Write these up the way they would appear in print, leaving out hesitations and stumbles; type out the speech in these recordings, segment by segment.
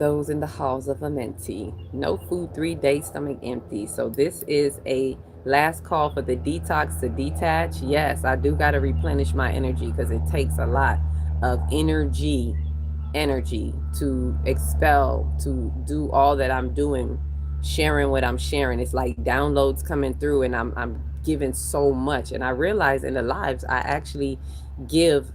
Those in the halls of a mentee. No food, 3 days, stomach empty. So this is a last call for the detox to detach. Yes, I do got to replenish my energy because it takes a lot of energy to expel, to do all that I'm doing, sharing what I'm sharing. It's like downloads coming through and I'm giving so much. And I realize in the lives I actually give,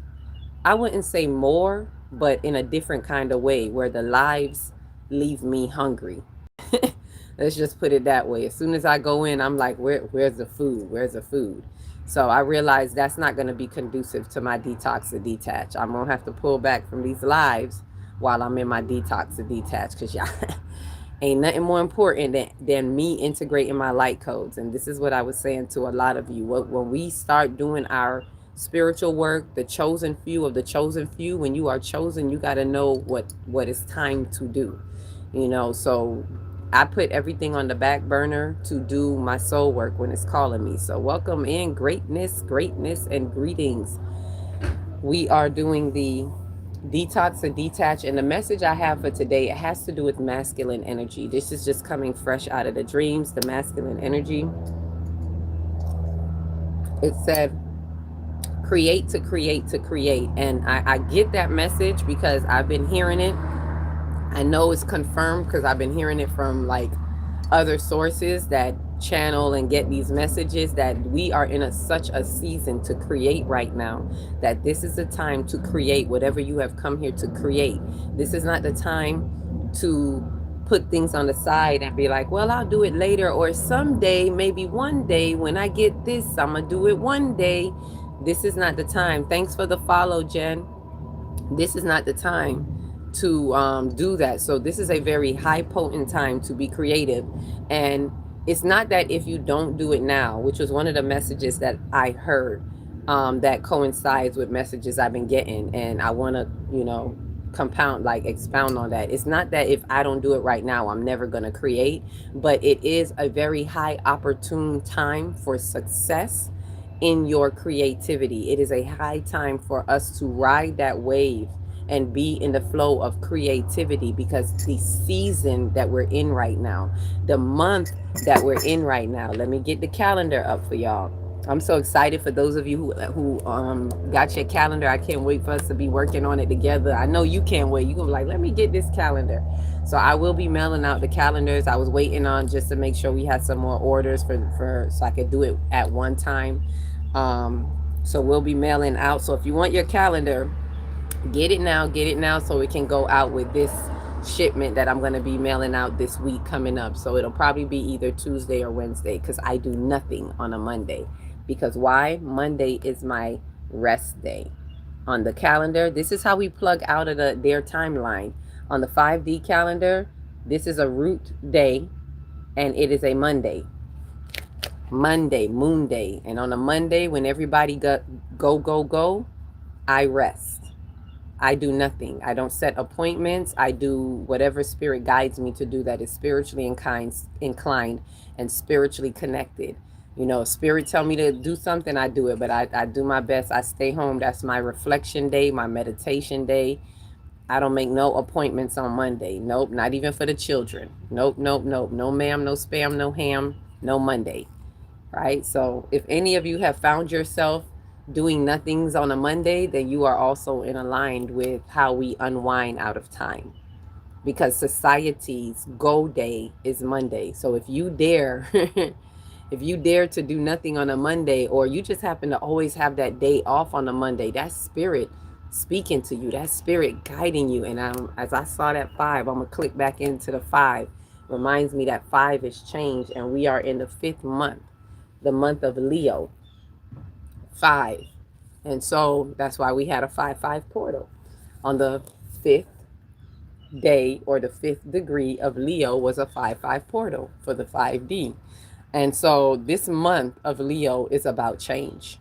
I wouldn't say more, but in a different kind of way where the lives leave me hungry. Let's just put it that way. As soon as I go in, I'm like, where's the food? Where's the food? So I realize that's not going to be conducive to my detox to detach. I'm going to have to pull back from these lives while I'm in my detox to detach because y'all ain't nothing more important than me integrating my light codes. And this is what I was saying to a lot of you. When we start doing our spiritual work, the chosen few of the chosen few, when you are chosen, you got to know what it's time to do. So I put everything on the back burner to do my soul work when it's calling me. So welcome in, greatness, and greetings. We are doing the detox and detach, and the message I have for today, it has to do with masculine energy. This is just coming fresh out of the dreams, the masculine energy. It said create to create to create, and I get that message because I've been hearing it. I know it's confirmed because I've been hearing it from like other sources that channel and get these messages that we are in such a season to create right now, that this is the time to create whatever you have come here to create. This is not the time to put things on the side and be like, well, I'll do it later, or someday, maybe one day when I get this, I'm gonna do it one day. This is not the time. Thanks for the follow, Jen. This is not the time to do that. So this is a very high potent time to be creative. And it's not that if you don't do it now, which was one of the messages that I heard, that coincides with messages I've been getting. And I want to, expound on that. It's not that if I don't do it right now, I'm never going to create, but it is a very high opportune time for success in your creativity. It is a high time for us to ride that wave and be in the flow of creativity, because the season that we're in right now, the month that we're in right now, let me get the calendar up for y'all. I'm so excited for those of you who got your calendar. I can't wait for us to be working on it together. I know you can't wait. You're gonna be like, let me get this calendar. So I will be mailing out the calendars. I was waiting on just to make sure we had some more orders for so I could do it at one time. Um, so we'll be mailing out. So if you want your calendar, get it now so it can go out with this shipment that I'm going to be mailing out this week coming up. So it'll probably be either Tuesday or Wednesday because I do nothing on a Monday. Because why? Monday is my rest day. On the calendar, this is how we plug out of their timeline. On the 5D calendar, this is a root day and it is a Monday. Monday, moon day. And on a Monday, when everybody go, I rest. I do nothing. I don't set appointments. I do whatever spirit guides me to do that is spiritually inclined and spiritually connected. Spirit tell me to do something, I do it, but I do my best. I stay home. That's my reflection day, my meditation day. I don't make no appointments on Monday. Nope, not even for the children. Nope. No ma'am, no spam, no ham, no Monday. Right? So if any of you have found yourself doing nothings on a Monday, then you are also in aligned with how we unwind out of time. Because society's go day is Monday. So if you dare if you dare to do nothing on a Monday, or you just happen to always have that day off on a Monday, that's spirit speaking to you. That's spirit guiding you. And as I saw that 5, I'm gonna click back into the 5. Reminds me that 5 is changed, and we are in the 5th month, the month of Leo. 5. And so that's why we had a 5-5 portal. On the 5th day, or the 5th degree of Leo, was a 5-5 portal for the 5D. And so this month of Leo is about change.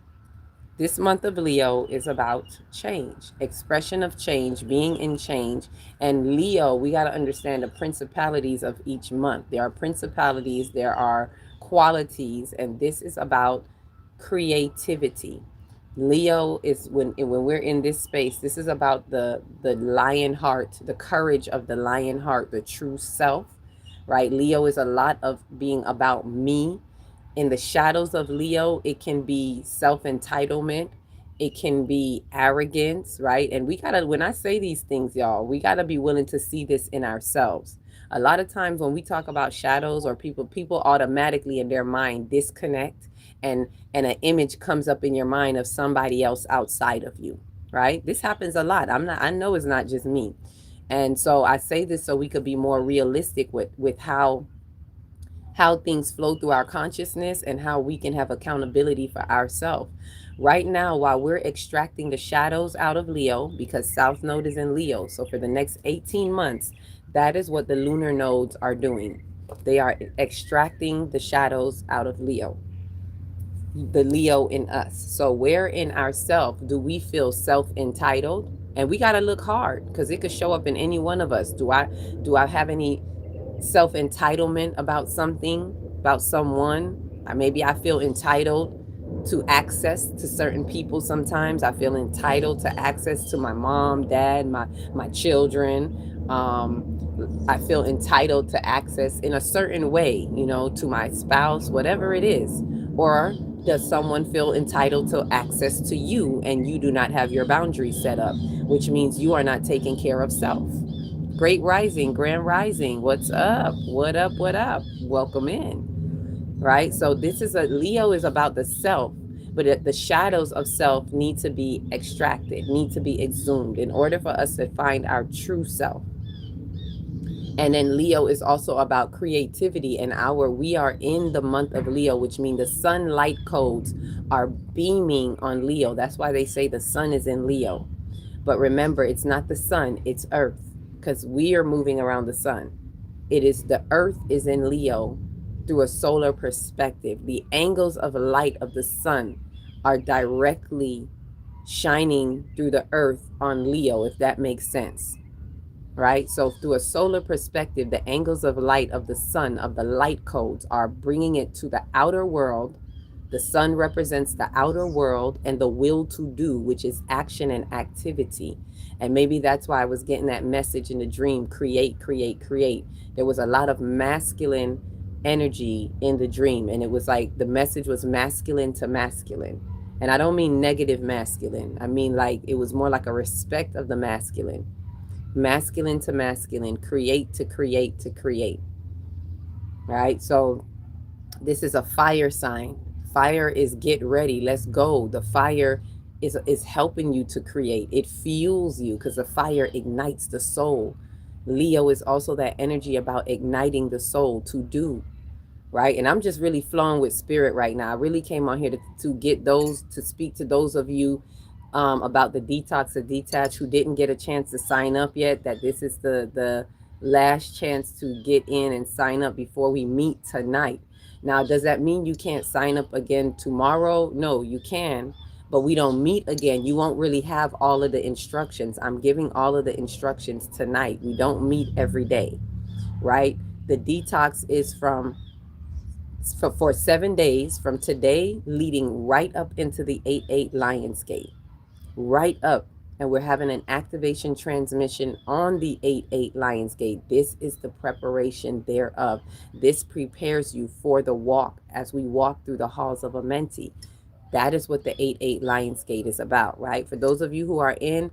This month of Leo is about change, expression of change, being in change. And Leo, we got to understand the principalities of each month. There are principalities, there are qualities, and this is about creativity. Leo is when we're in this space, this is about the lion heart, the courage of the lion heart, the true self, right? Leo is a lot of being about me. In the shadows of Leo, it can be self-entitlement, it can be arrogance, right? And we gotta, when I say these things, y'all, we gotta be willing to see this in ourselves. A lot of times when we talk about shadows or people automatically in their mind disconnect, and an image comes up in your mind of somebody else outside of you, right? This happens a lot. I know it's not just me. And so I say this so we could be more realistic with how things flow through our consciousness and how we can have accountability for ourselves. Right now, while we're extracting the shadows out of Leo, because South Node is in Leo, so for the next 18 months, that is what the lunar nodes are doing. They are extracting the shadows out of Leo, the Leo in us. So where in ourself do we feel self-entitled? And we got to look hard because it could show up in any one of us. Do I have any self-entitlement about something, about someone? Maybe I feel entitled to access to certain people. Sometimes I feel entitled to access to my mom, dad, my children. I feel entitled to access in a certain way, to my spouse, whatever it is. Or does someone feel entitled to access to you and you do not have your boundaries set up, which means you are not taking care of self? Great rising, grand rising. What's up? What up? What up? Welcome in. Right? So this is Leo is about the self, but the shadows of self need to be extracted, need to be exhumed in order for us to find our true self. And then Leo is also about creativity, and we are in the month of Leo, which means the sunlight codes are beaming on Leo. That's why they say the sun is in Leo. But remember, it's not the sun, it's Earth, because we are moving around the sun. It is the Earth is in Leo through a solar perspective. The angles of light of the sun are directly shining through the Earth on Leo, if that makes sense. Right? So through a solar perspective, the angles of light of the sun, of the light codes, are bringing it to the outer world. The sun represents the outer world and the will to do, which is action and activity. And maybe that's why I was getting that message in the dream: create, create, create. There was a lot of masculine energy in the dream, and it was like the message was masculine to masculine. And I don't mean negative masculine, I mean like it was more like a respect of the masculine. Masculine to masculine, create to create to create. Right? So this is a fire sign. Fire is get ready, let's go. The fire is helping you to create. It fuels you because the fire ignites the soul. Leo is also that energy about igniting the soul to do, right? And I'm just really flowing with spirit right now. I really came on here to speak to those of you about the detox or detach who didn't get a chance to sign up yet, that this is the last chance to get in and sign up before we meet tonight. Now, does that mean you can't sign up again tomorrow? No, you can, but we don't meet again. You won't really have all of the instructions. I'm giving all of the instructions tonight. We don't meet every day, right? The detox is for 7 days from today, leading right up into the 8-8 Lionsgate, right up. And we're having an activation transmission on the 8-8 Lionsgate. This is the preparation thereof. This prepares you for the walk as we walk through the halls of Amenti. That is what the 8-8 Lionsgate is about, right? For those of you who are in,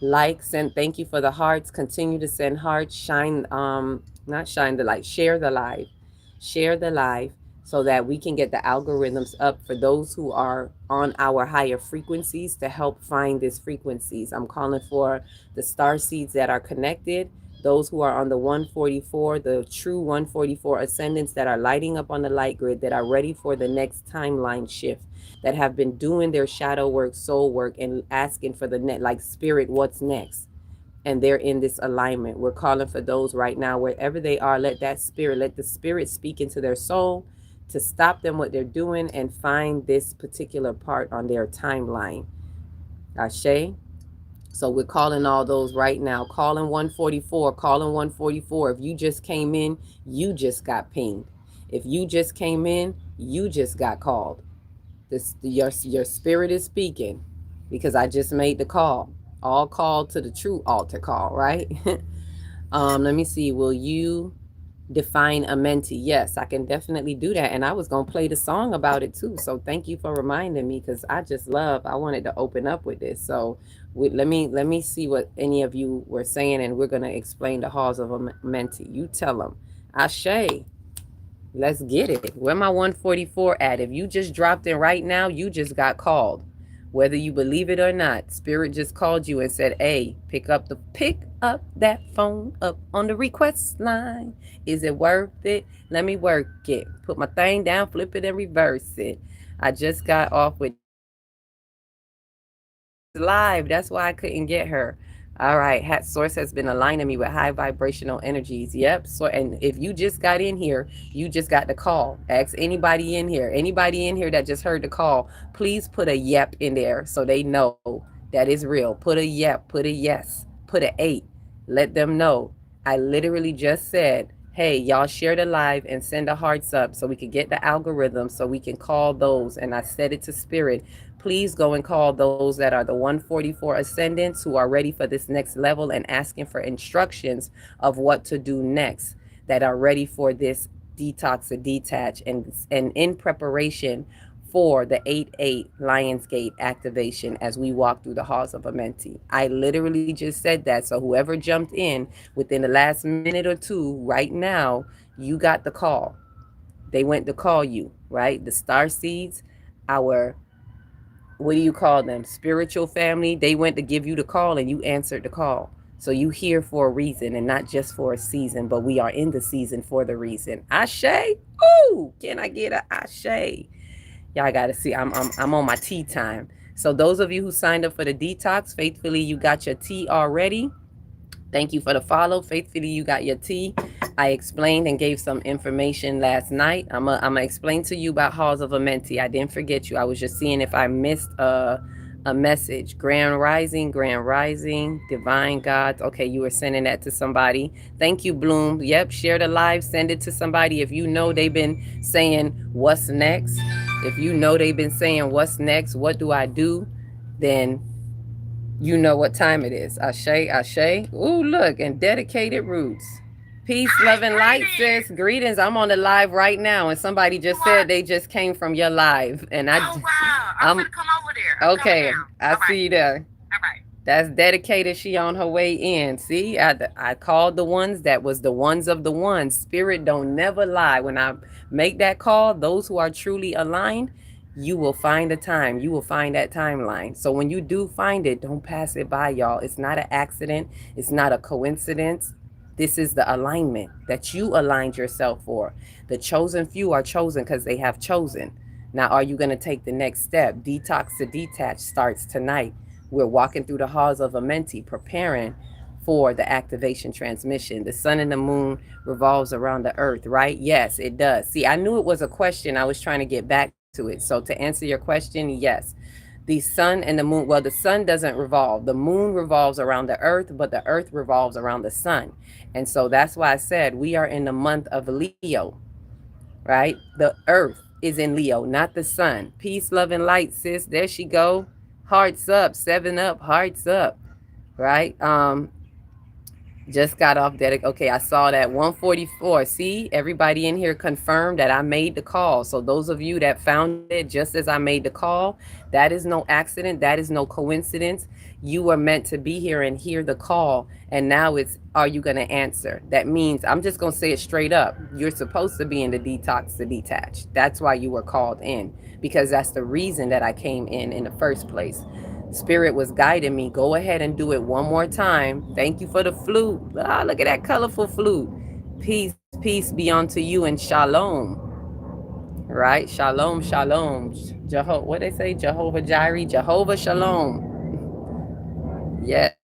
thank you for the hearts. Continue to send hearts. Not shine the light, share the live. Share the live so that we can get the algorithms up for those who are on our higher frequencies to help find these frequencies. I'm calling for the star seeds that are connected, those who are on the 144, the true 144 ascendants that are lighting up on the light grid, that are ready for the next timeline shift, that have been doing their shadow work, soul work, and asking for the like spirit, what's next? And they're in this alignment. We're calling for those right now, wherever they are, let the spirit speak into their soul to stop them what they're doing and find this particular part on their timeline. Ashe. So we're calling all those right now. Calling 144, calling 144. If you just came in, you just got pinged. If you just came in, you just got called. Your spirit is speaking because I just made the call. All call to the true altar call, right? Let me see. Will you define a mentee? Yes, I can definitely do that. And I was gonna play the song about it too. So thank you for reminding me because I wanted to open up with this. So let me see what any of you were saying, and we're gonna explain the halls of a mentee. You tell them. Ashe. Let's get it. Where my 144 at? If you just dropped in right now, you just got called. Whether you believe it or not, Spirit just called you and said, "Hey, pick up that phone up on the request line. Is it worth it? Let me work it. Put my thing down, flip it and reverse it." I just got off with live. That's why I couldn't get her. All right. Hat Source has been aligning me with high vibrational energies. Yep. So, and if you just got in here, you just got the call. Ask anybody in here. Anybody in here that just heard the call, please put a yep in there so they know that is real. Put a yep. Put a yes. Put a 8. Let them know. I literally just said, "Hey, y'all share the live and send the hearts up so we can get the algorithm so we can call those." And I said it to Spirit. Please go and call those that are the 144 ascendants who are ready for this next level and asking for instructions of what to do next, that are ready for this detox or detach, and in preparation for the 8-8 Lionsgate activation as we walk through the halls of a mentee. I literally just said that. So whoever jumped in within the last minute or two right now, you got the call. They went to call you, right? The star seeds, our, what do you call them? Spiritual family. They went to give you the call and you answered the call. So you here for a reason and not just for a season, but we are in the season for the reason. Ashe. Ooh, can I get a ashe? Y'all got to see. I'm on my tea time. So those of you who signed up for the detox, faithfully, you got your tea already. Thank you for the follow. Faithfully, you got your tea. I explained and gave some information last night. I'm gonna explain to you about halls of a mentee. I didn't forget you. I was just seeing if I missed a message. Grand rising, divine gods. Okay, you were sending that to somebody. Thank you, Bloom. Yep, share the live, send it to somebody. If you know they've been saying what's next, if you know they've been saying what's next, what do I do, then you know what time it is. Ashe, Ashe. Ooh, look, and dedicated roots. Peace, love, and light, sis. Greetings. I'm on the live right now, and somebody just said they just came from your live, and Oh wow! I'm gonna come over there. I'm okay. I see you there. All right. That's dedicated. She on her way in. See, I called the ones that was the ones of the ones. Spirit don't never lie. When I make that call, those who are truly aligned, you will find a time. You will find that timeline. So when you do find it, don't pass it by, y'all. It's not an accident. It's not a coincidence. This is the alignment that you aligned yourself for. The chosen few are chosen because they have chosen. Now, are you going to take the next step? Detox to detach starts tonight. We're walking through the halls of a mentee, preparing for the activation transmission. The sun and the moon revolves around the earth, right? Yes, it does. See, I knew it was a question. I was trying to get back to it. So to answer your question, yes. The sun and the moon, well, the sun doesn't revolve. The moon revolves around the earth, but the earth revolves around the sun. And so that's why I said we are in the month of Leo, right? The earth is in Leo, not the sun. Peace, love, and light, sis. There she go. Hearts up, 7 up, hearts up, right? Just got off that. Okay, I saw that 144. See, everybody in here confirmed that I made the call. So those of you that found it just as I made the call, that is no accident. That is no coincidence. You were meant to be here and hear the call. And now it's, are you going to answer? That means, I'm just going to say it straight up. You're supposed to be in the detox to detach. That's why you were called in, because that's the reason that I came in the first place. Spirit was guiding me. Go ahead and do it one more time. Thank you for the flute. Ah, look at that colorful flute. Peace, peace be unto you and shalom. Right? Shalom, shalom. Jehovah, what they say? Jehovah Jireh, Jehovah Shalom. Yes,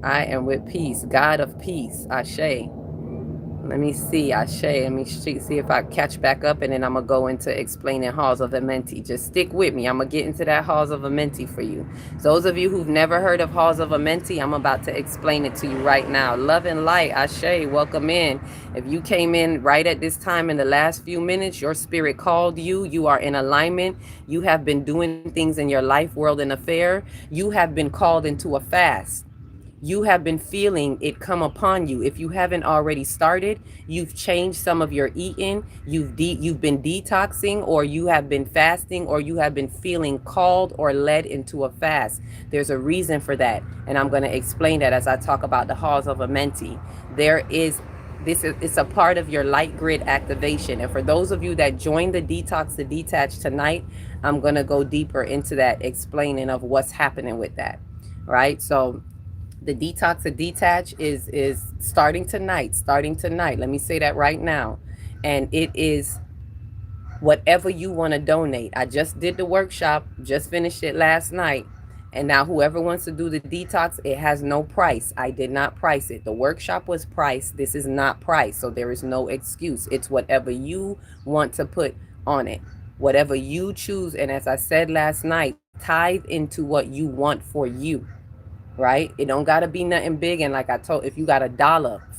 I am with peace. God of peace. Ashe. Let me see, Ashe. Let me see if I catch back up, and then I'm going to go into explaining Halls of Amenti. Just stick with me. I'm going to get into that Halls of Amenti for you. So those of you who've never heard of Halls of Amenti, I'm about to explain it to you right now. Love and light, Ashe, welcome in. If you came in right at this time in the last few minutes, your spirit called you. You are in alignment. You have been doing things in your life, world, and affair. You have been called into a fast. You have been feeling it come upon you. If you haven't already started, you've changed some of your eating, you've been detoxing, or you have been fasting, or you have been feeling called or led into a fast. There's a reason for that, and I'm going to explain that as I talk about the Halls of Amenti. It's a part of your light grid activation. And for those of you that joined the Detox to Detach tonight, I'm going to go deeper into that, explaining of what's happening with that. Right? So the Detox to Detach is starting tonight. Let me say that right now. And it is whatever you want to donate. I just did the workshop, just finished it last night. And now whoever wants to do the detox, it has no price. I did not price it. The workshop was priced. This is not priced. So there is no excuse. It's whatever you want to put on it. Whatever you choose. And as I said last night, tithe into what you want for you. Right? It don't got to be nothing big. And like I told, if you got $1,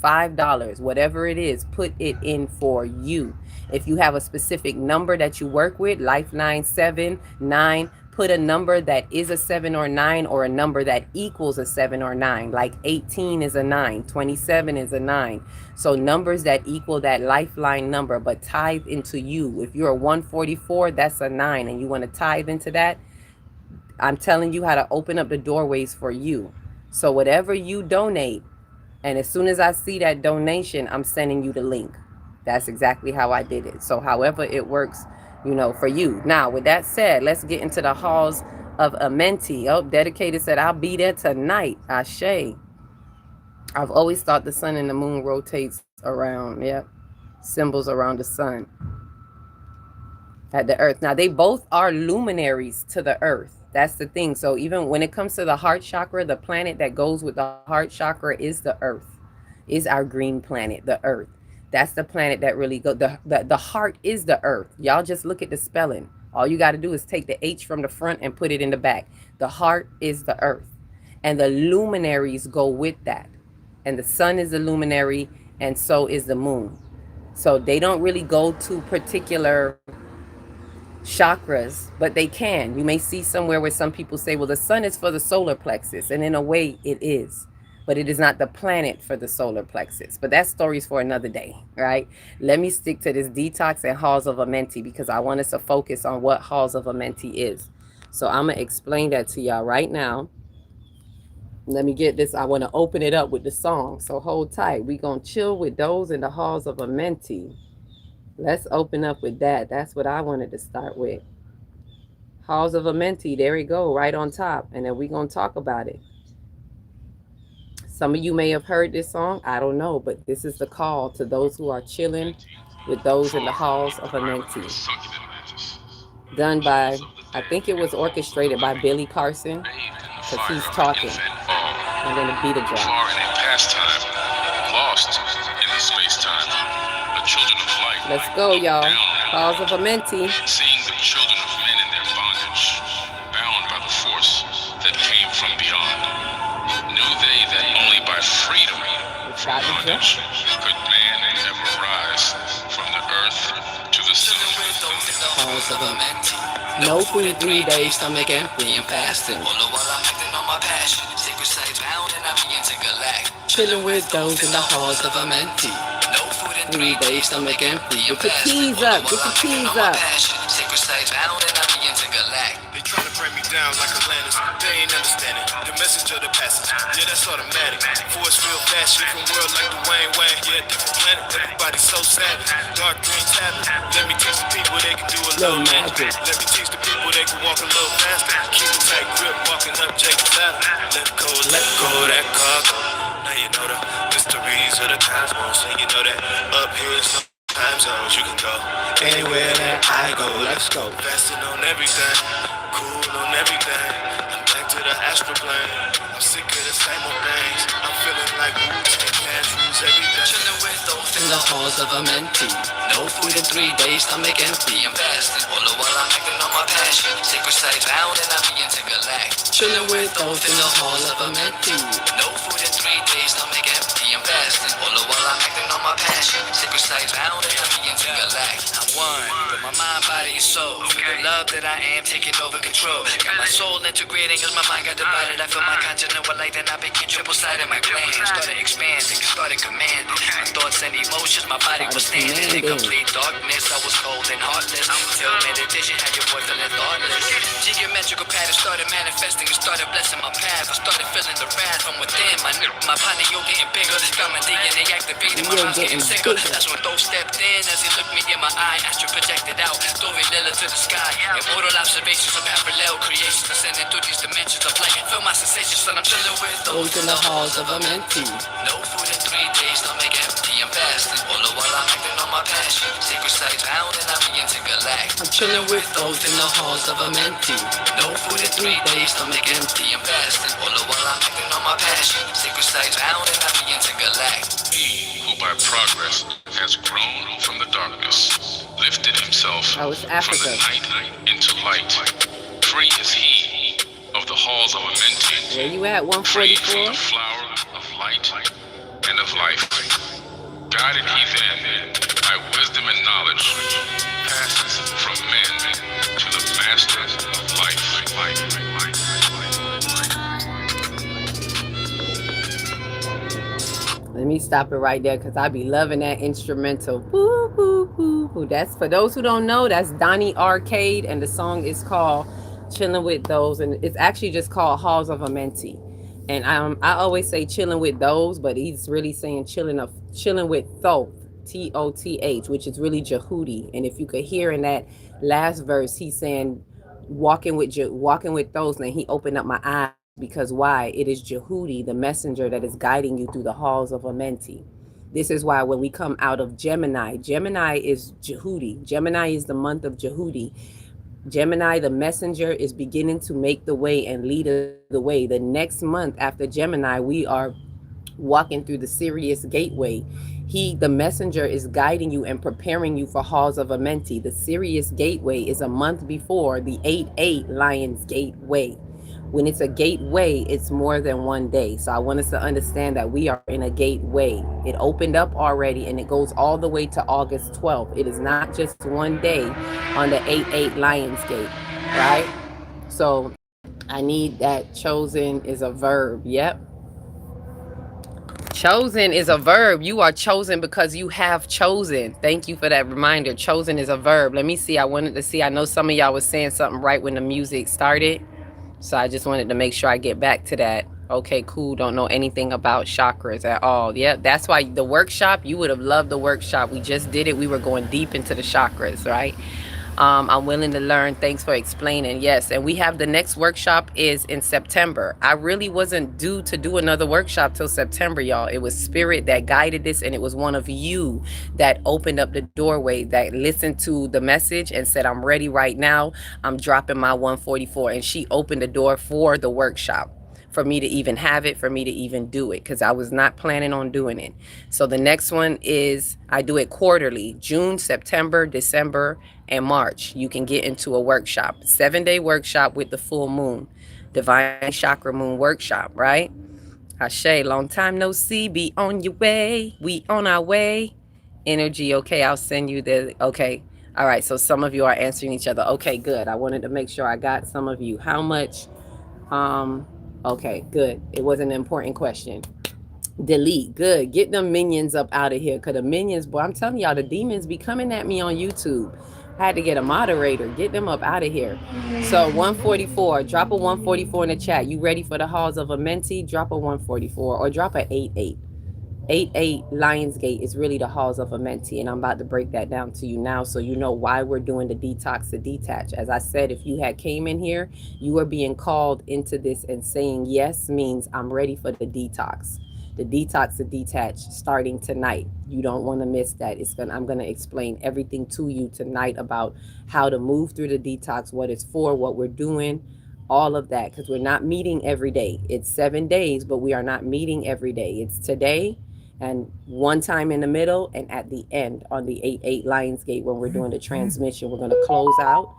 $5, whatever it is, put it in for you. If you have a specific number that you work with, Life 979, put a number that is a 7 or 9, or a number that equals a 7 or 9. Like 18 is a 9, 27 is a 9. So numbers that equal that lifeline number, but tithe into you. If you're a 144, that's a 9, and you want to tithe into that, I'm telling you how to open up the doorways for you. So whatever you donate, and as soon as I see that donation, I'm sending you the link. That's exactly how I did it. So however it works, for you. Now, with that said, let's get into the Halls of Amenti. Oh, Dedicated said, I'll be there tonight. Ashe. I've always thought the sun and the moon rotates around, symbols around the sun at the earth. Now, they both are luminaries to the earth. That's the thing. So even when it comes to the heart chakra, the planet that goes with the heart chakra is the earth, is our green planet, the earth. That's the planet that really goes. The heart is the earth. Y'all just look at the spelling. All you got to do is take the H from the front and put it in the back. The heart is the earth. And the luminaries go with that. And the sun is the luminary, and so is the moon. So they don't really go to particular chakras, but they can. You may see somewhere where some people say, well, the sun is for the solar plexus. And in a way, it is. But it is not the planet for the solar plexus. But that story's for another day, right? Let me stick to this detox and Halls of Amenti, because I want us to focus on what Halls of Amenti is. So I'm going to explain that to y'all right now. Let me get this. I want to open it up with the song. So hold tight. We're going to chill with those in the Halls of Amenti. Let's open up with that. That's what I wanted to start with. Halls of Amenti. There we go. Right on top. And then we're going to talk about it. Some of you may have heard this song. I don't know. But this is the call to those who are chilling with those in the Halls of Amenti. Done by, I think it was orchestrated by Billy Carson. Because he's talking. And then the beat a drop. Let's go, y'all. Halls of Amenti. Seeing the children of men in their bondage, bound by the force that came from beyond. Knew they that only by freedom from bondage could man ever rise from the earth to the sun. Halls of Amenti. No food 3 days, stomach empty and fasting. Chilling with those in the Halls of Amenti. 3 days, stomach empty. Get your keys up. Get your keys up. They trying to bring me down like Atlantis. They ain't understanding the message of the passage. Yeah, that's automatic. Force real fast, shit from world like the Wayne. Yeah, different planet. Everybody's so savage. Dark dreams happen. Let me teach the people they can do a little magic. Let me teach the people they can walk a little faster. Keep a tight grip, walking up Jacob's ladder. Let go of that cargo. Now you know the mysteries of the cosmos, and you know that up here is no time zones. You can go anywhere that I go. Let's go. Fasting on everything, cool on everything. I'm back to the astral plane. I'm sick of the same old things. I'm feeling like Wu-Tang Clan rules everything. Chilling with those in in the halls of a mentee. No food in 3 days, stomach empty. I'm fasting, all the while I'm acting on my passion. Sacred sites bound and I begin to galactic. Chilling with those in the halls of a mentee. No food in 3 days, stomach empty. I'm fasting, all the while I'm acting on my passion. Sacred sites bound and I begin to galactic. I'm one, with my mind, body, and soul. Feel the love that I am taking over control. Got my soul integrating as my mind got divided. I feel my consciousness with light, then I begin triple-sided. My glands started expanding, started commanding. My thoughts and emotions, my body was standing in complete darkness. I was cold and heartless. Till meditation had your boy feeling thoughtless. Geometrical patterns started manifesting and started blessing my path. I started feeling the wrath from within. My ponyo getting bigger. Got my DNA activated. My mind's getting sicker. That's when Thor stepped in as he looked me in my eye. Astro projected out, Dory Lilla to the sky. Immortal observations of parallel creations, ascending through these dimensions of light. Feel my sensations, son. I'm chilling with those in the halls of a mentee. No food in 3 days, stomach empty. I'm fasting, all the while I'm acting on my passion. Sacred sites bound and I begin to galactic. I'm chilling with those in the halls of a mentee. No food in 3 days, stomach empty. I'm fasting, all the while I'm acting on my passion. Sacred sites bound and I begin to galactic. He who by progress has grown from the darkness, lifted himself from the night into light. Free is he of the halls of a mentee. Where you at, 144? Free from the flower of light and of life. Guided he then by wisdom and knowledge, passes from men to the master of life. Let me stop it right there because I be loving that instrumental. Boo, boo, boo, boo. That's, for those who don't know, that's Donnie Arcade, and the song is called Chilling with Those, and it's actually just called Halls of a Mentee. And I always say chilling with those, but he's really saying chilling with Thoth, T-O-T-H, which is really Jehudi. And if you could hear in that last verse, he's saying walking with those, and he opened up my eyes. Because why? It is Jehudi, the messenger, that is guiding you through the halls of a mentee. This is why when we come out of Gemini, Gemini is Jehudi. Gemini is the month of Jehudi. Gemini, the messenger, is beginning to make the way and lead us the way. The next month after Gemini, we are walking through the Sirius gateway. He, the messenger, is guiding you and preparing you for halls of a mentee. The Sirius gateway is a month before the 8-8 Lions gateway. When it's a gateway, it's more than 1 day. So I want us to understand that we are in a gateway. It opened up already and it goes all the way to August 12th. It is not just 1 day on the 8-8 Lionsgate, right? So I need that. Chosen is a verb. Yep. Chosen is a verb. You are chosen because you have chosen. Thank you for that reminder. Chosen is a verb. Let me see. I wanted to see. I know some of y'all was saying something right when the music started. So I just wanted to make sure I get back to that. Okay, cool. Don't know anything about chakras at all. Yeah, that's why the workshop, you would have loved the workshop. We just did it. We were going deep into the chakras, right? I'm willing to learn. Thanks for explaining. Yes, and we have the next workshop is in September. I really wasn't due to do another workshop till September, y'all. It was Spirit that guided this, and it was one of you that opened up the doorway, that listened to the message and said, I'm ready right now. I'm dropping my 144. And she opened the door for the workshop, for me to even have it, for me to even do it, because I was not planning on doing it. So the next one is, I do it quarterly, June, September, December, and March. You can get into a workshop, 7-day workshop with the full moon, Divine Chakra Moon Workshop, right? Ashe, long time no see, be on your way, we on our way. Energy, okay, I'll send you the, okay. All right, so some of you are answering each other. Okay, good. I wanted to make sure I got some of you. How much, okay, good. It wasn't an important question. Delete. Good. Get them minions up out of here. Because the minions, boy, I'm telling y'all, the demons be coming at me on YouTube. I had to get a moderator. Get them up out of here. So 144. Drop a 144 in the chat. You ready for the halls of a mentee? Drop a 144 or drop a 88. 8-8 Lionsgate is really the halls of a mentee, and I'm about to break that down to you now so you know why we're doing the detox to detach. As I said, if you had came in here, you are being called into this, and saying yes means I'm ready for the detox. The detox to detach starting tonight. You don't want to miss that. I'm going to explain everything to you tonight about how to move through the detox, what it's for, what we're doing, all of that, because we're not meeting every day. It's 7 days, but we are not meeting every day. It's today And one time in the middle and at the end on the 8-8 Lionsgate when we're doing the transmission. We're going to close out,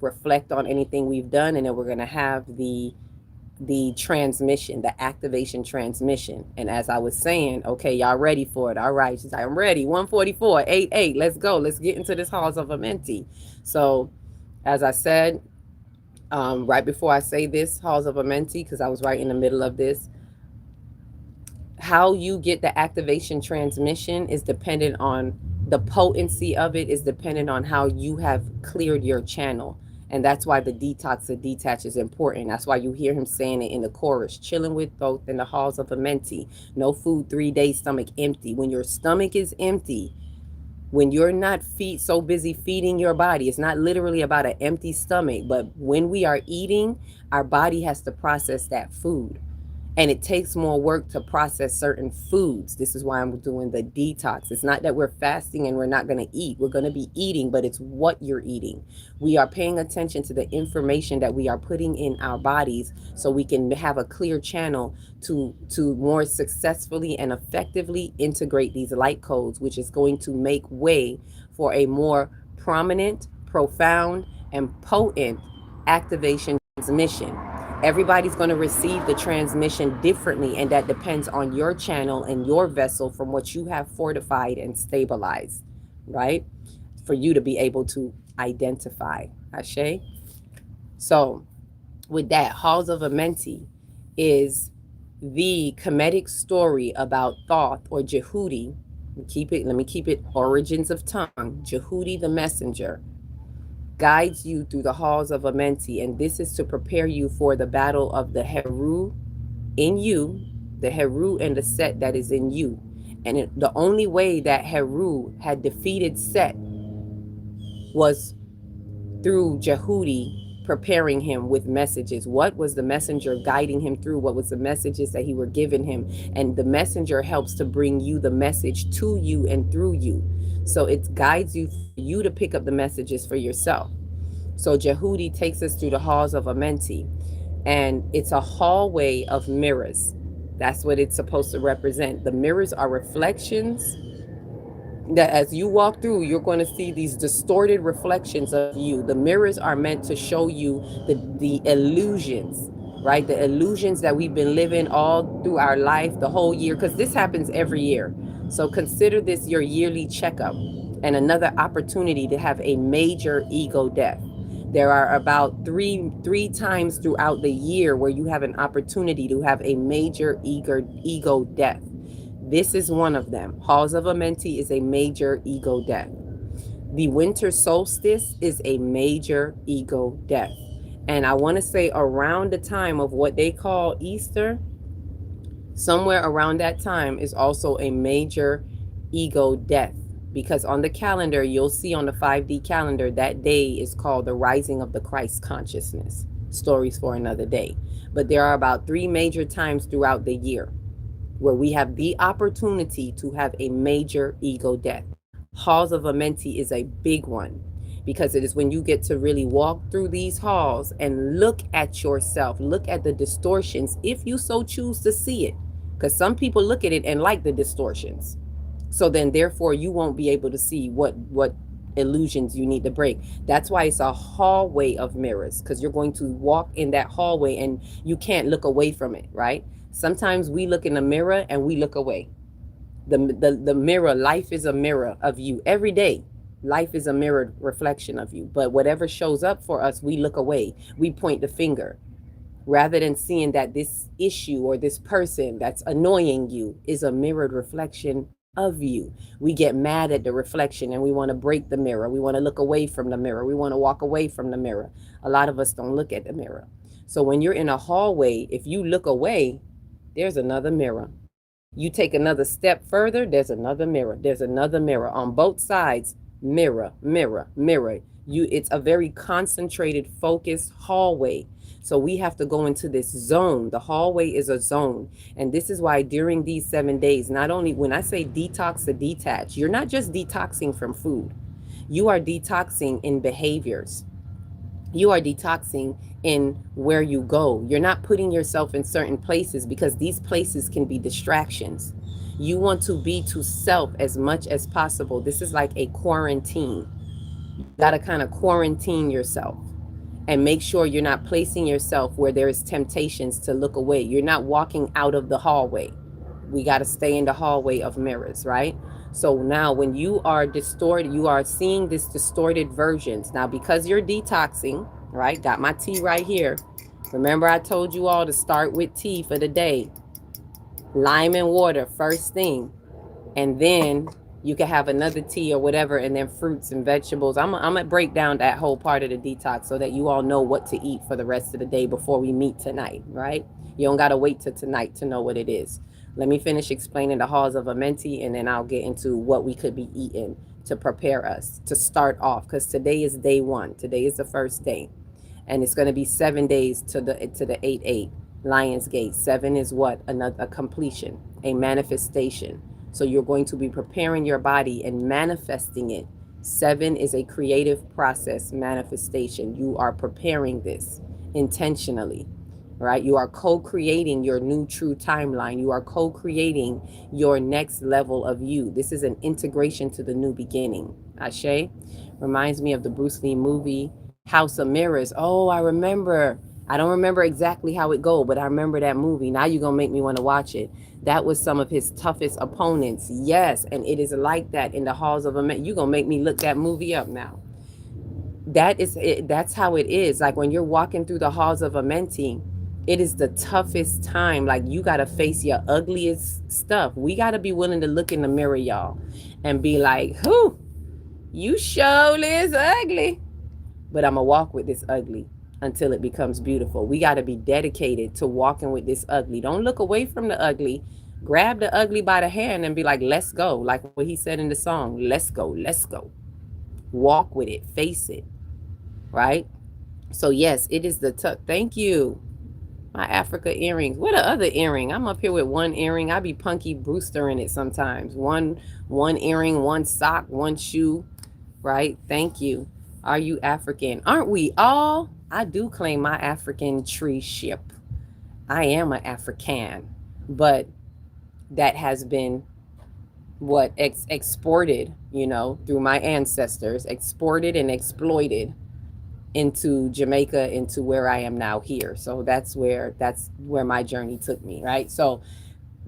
reflect on anything we've done, and then we're going to have the transmission, the activation transmission. And as I was saying, okay, y'all ready for it? All right. She's like, I'm ready. 144, 8-8. Let's go. Let's get into this Halls of Amenti. So as I said, right before I say this, Halls of Amenti, because I was right in the middle of this, how you get the activation transmission is dependent on the potency of it, is dependent on how you have cleared your channel. And that's why the detox or detach is important. That's why you hear him saying it in the chorus, chilling with Thoth in the halls of Amenti. No food, 3 days, stomach empty. When your stomach is empty, when you're not so busy feeding your body, it's not literally about an empty stomach, but when we are eating, our body has to process that food. And it takes more work to process certain foods. This is why I'm doing the detox. It's not that we're fasting and we're not going to eat. We're going to be eating, but it's what you're eating. We are paying attention to the information that we are putting in our bodies so we can have a clear channel to more successfully and effectively integrate these light codes, which is going to make way for a more prominent, profound, and potent activation transmission. Everybody's going to receive the transmission differently, and that depends on your channel and your vessel from what you have fortified and stabilized, right? For you to be able to identify. Ashe? So, with that, Halls of Amenti is the comedic story about Thoth or Jehudi. Let me keep it origins of tongue. Jehudi the messenger guides you through the halls of Amenti, and this is to prepare you for the battle of the Heru in you, the Heru and the Set that is in you. And the only way that Heru had defeated Set was through Jehudi preparing him with messages. What was the messenger guiding him through? What was the messages that he were giving him? And the messenger helps to bring you the message to you and through you. So it guides you for you to pick up the messages for yourself. So Jehudi takes us through the halls of Amenti, and it's a hallway of mirrors. That's what it's supposed to represent. The mirrors are reflections that as you walk through, you're going to see these distorted reflections of you. The mirrors are meant to show you the illusions, right? The illusions that we've been living all through our life, the whole year, because this happens every year. So consider this your yearly checkup and another opportunity to have a major ego death. There are about three times throughout the year where you have an opportunity to have a major ego death. This is one of them. Halls of Amenti is a major ego death. The winter solstice is a major ego death. And I want to say around the time of what they call Easter, somewhere around that time is also a major ego death. Because on the calendar, you'll see on the 5D calendar, that day is called the Rising of the Christ Consciousness. Stories for another day. But there are about 3 major times throughout the year where we have the opportunity to have a major ego death. Halls of Amenti is a big one, because it is when you get to really walk through these halls and look at yourself, look at the distortions, if you so choose to see it. Because some people look at it and like the distortions. So then therefore you won't be able to see what illusions you need to break. That's why it's a hallway of mirrors, because you're going to walk in that hallway and you can't look away from it, right? Sometimes we look in the mirror and we look away. The mirror, life is a mirror of you every day. Life is a mirrored reflection of you. But whatever shows up for us, we look away. We point the finger rather than seeing that this issue or this person that's annoying you is a mirrored reflection of you. We get mad at the reflection and we want to break the mirror. We want to look away from the mirror. We want to walk away from the mirror. A lot of us don't look at the mirror. So when you're in a hallway, if you look away, there's another mirror. You take another step further, there's another mirror. There's another mirror on both sides. Mirror, mirror, mirror. It's a very concentrated, focused hallway. So we have to go into this zone. The hallway is a zone. And this is why during these 7 days, not only when I say detox to detach, you're not just detoxing from food. You are detoxing in behaviors. You are detoxing in where you go. You're not putting yourself in certain places because these places can be distractions. You want to be to self as much as possible. This is like a quarantine. You got to kind of quarantine yourself and make sure you're not placing yourself where there is temptations to look away. You're not walking out of the hallway. We got to stay in the hallway of mirrors, right? So now when you are distorted, you are seeing this distorted versions. Now, because you're detoxing, right? Got my tea right here. Remember I told you all to start with tea for the day. Lime and water first thing. And then you can have another tea or whatever, and then fruits and vegetables. I'm going to break down that whole part of the detox so that you all know what to eat for the rest of the day before we meet tonight, right? You don't got to wait till tonight to know what it is. Let me finish explaining the halls of Amenti, and then I'll get into what we could be eating to prepare us to start off, because today is day 1. Today is the first day, and it's going to be 7 days to the 8-8 Lion's Gate. 7 is what? A completion, a manifestation. So you're going to be preparing your body and manifesting it. 7 is a creative process manifestation. You are preparing this intentionally. Right? You are co-creating your new true timeline. You are co-creating your next level of you. This is an integration to the new beginning. Ashe reminds me of the Bruce Lee movie, House of Mirrors. Oh, I remember. I don't remember exactly how it goes, but I remember that movie. Now you're going to make me want to watch it. That was some of his toughest opponents. Yes, and it is like that in the halls of Amenti. You're going to make me look that movie up now. That is it. That's how it is. Like when you're walking through the halls of Amenti, it is the toughest time. Like you got to face your ugliest stuff. We got to be willing to look in the mirror, y'all, and be like, whew, you surely is ugly. But I'm going to walk with this ugly until it becomes beautiful. We got to be dedicated to walking with this ugly. Don't look away from the ugly. Grab the ugly by the hand and be like, let's go. Like what he said in the song, let's go, let's go. Walk with it, face it, right? So yes, it is the tough. Thank you. My Africa earrings. What a other earring? I'm up here with one earring. I be Punky Brewster in it sometimes. One earring, one sock, one shoe, right? Thank you. Are you African? Aren't we all? I do claim my African tree ship. I am an African, but that has been what exported, through my ancestors, exported and exploited into Jamaica, into where I am now here. So that's where my journey took me, right? So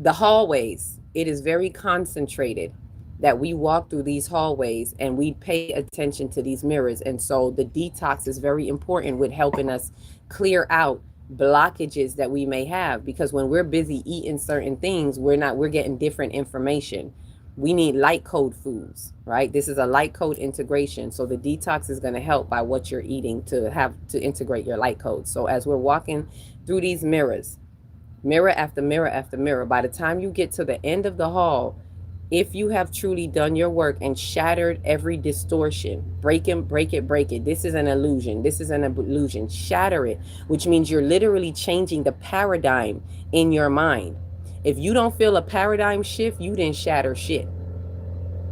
the hallways, it is very concentrated that we walk through these hallways and we pay attention to these mirrors. And so the detox is very important with helping us clear out blockages that we may have, because when we're busy eating certain things, we're getting different information. We need light code foods, right? This is a light code integration. So the detox is going to help by what you're eating to integrate your light code. So as we're walking through these mirrors, mirror after mirror after mirror, by the time you get to the end of the hall, if you have truly done your work and shattered every distortion, break it. This is an illusion. This is an illusion. Shatter it, which means you're literally changing the paradigm in your mind. If you don't feel a paradigm shift, you didn't shatter shit.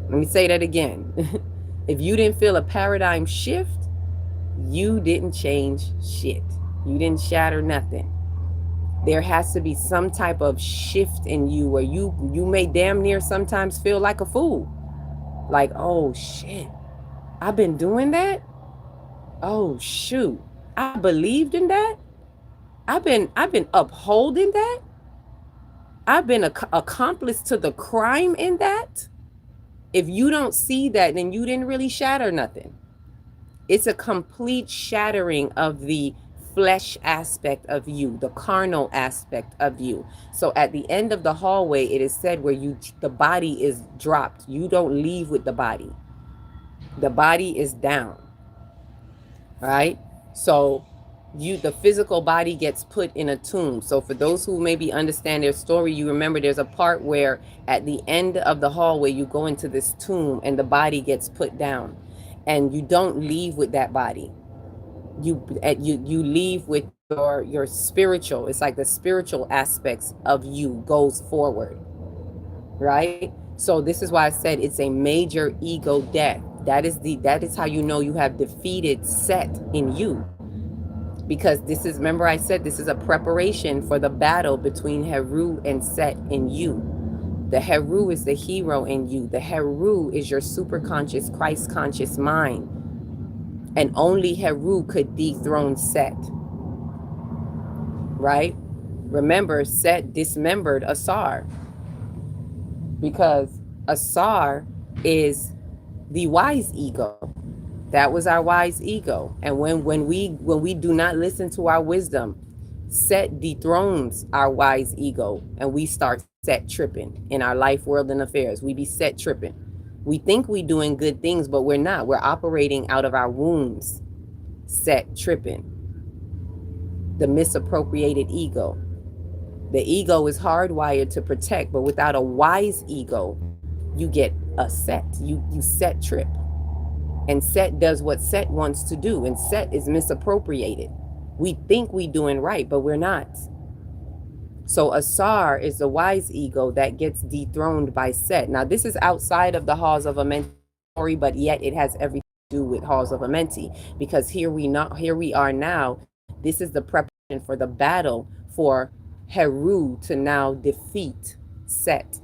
Let me say that again. If you didn't feel a paradigm shift, you didn't change shit. You didn't shatter nothing. There has to be some type of shift in you where you may damn near sometimes feel like a fool. Like, oh shit, I've been doing that? Oh shoot, I believed in that? I've been upholding that? I've been accomplice to the crime in that? If you don't see that, then you didn't really shatter nothing. It's a complete shattering of the flesh aspect of you, the carnal aspect of you. So at the end of the hallway, it is said where the body is dropped. You don't leave with the body. The body is down, right? So the physical body gets put in a tomb. So for those who maybe understand their story, you remember there's a part where at the end of the hallway, you go into this tomb and the body gets put down, and you don't leave with that body. You leave with your spiritual. It's like the spiritual aspects of you goes forward, right? So this is why I said it's a major ego death. That is how you know you have defeated Set in you, because remember I said this is a preparation for the battle between Heru and Set in you. The Heru is the hero in you. The Heru is your superconscious, Christ conscious mind. And only Heru could dethrone Set. Right? Remember, Set dismembered Asar. Because Asar is the wise ego. That was our wise ego. And when we do not listen to our wisdom, Set dethrones our wise ego, and we start Set tripping in our life, world, and affairs. We be Set tripping. We think we doing good things, but we're not. We're operating out of our wounds. Set tripping. The misappropriated ego. The ego is hardwired to protect, but without a wise ego, you get a Set. You Set trip. And Set does what Set wants to do, and Set is misappropriated. We think we doing right, but we're not. So Asar is the wise ego that gets dethroned by Set. Now, this is outside of the halls of Amenti story, but yet it has everything to do with halls of Amenti, because here we are now. This is the preparation for the battle for Heru to now defeat Set.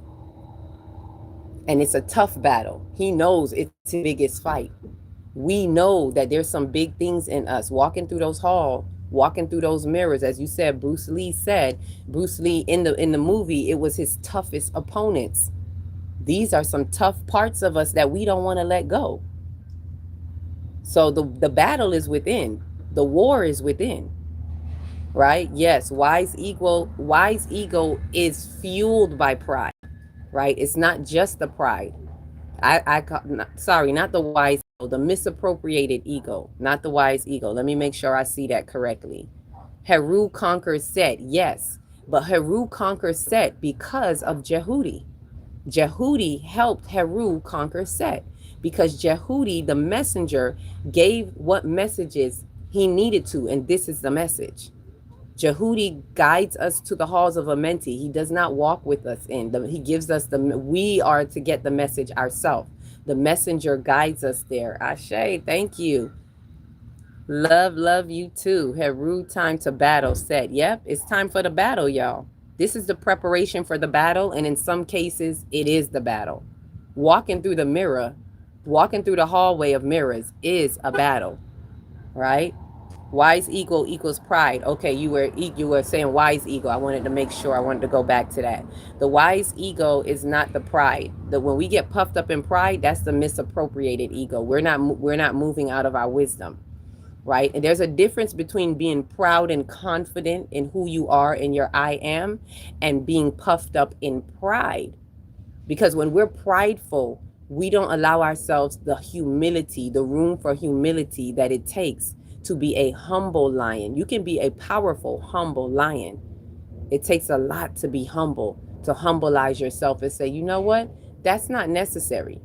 And it's a tough battle. He knows it's his biggest fight. We know that there's some big things in us. Walking through those halls, walking through those mirrors, as you said, Bruce Lee in the movie, it was his toughest opponents. These are some tough parts of us that we don't want to let go. So the battle is within. The war is within. Right? Yes, wise ego is fueled by pride. Right? It's not just the pride. Not the wise ego, the misappropriated ego, not the wise ego. Let me make sure I see that correctly. Heru conquers Set, yes, but Heru conquers Set because of Jehudi. Jehudi helped Heru conquer Set because Jehudi, the messenger, gave what messages he needed to, and this is the message. Jehudi guides us to the halls of Amenti. He does not walk with us he gives us we are to get the message ourselves. The messenger guides us there. Ashe, thank you. Love you too. Heru, time to battle Set. Yep, it's time for the battle, y'all. This is the preparation for the battle, and in some cases, it is the battle. Walking through the hallway of mirrors is a battle, right? Wise ego equals pride. Okay, you were saying wise ego. I wanted to go back to that. The wise ego is not the pride. When we get puffed up in pride, that's the misappropriated ego. We're not moving out of our wisdom, right? And there's a difference between being proud and confident in who you are in your I am, and being puffed up in pride. Because when we're prideful, we don't allow ourselves the humility, the room for humility that it takes to be a humble lion. You can be a powerful, humble lion. It takes a lot to be humble, to humbleize yourself and say, you know what? That's not necessary.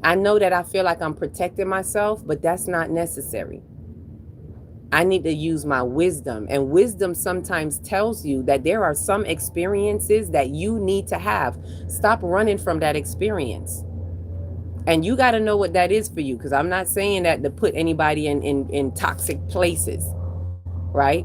I know that I feel like I'm protecting myself, but that's not necessary. I need to use my wisdom. And wisdom sometimes tells you that there are some experiences that you need to have. Stop running from that experience. And you got to know what that is for you, because I'm not saying that to put anybody in toxic places, right?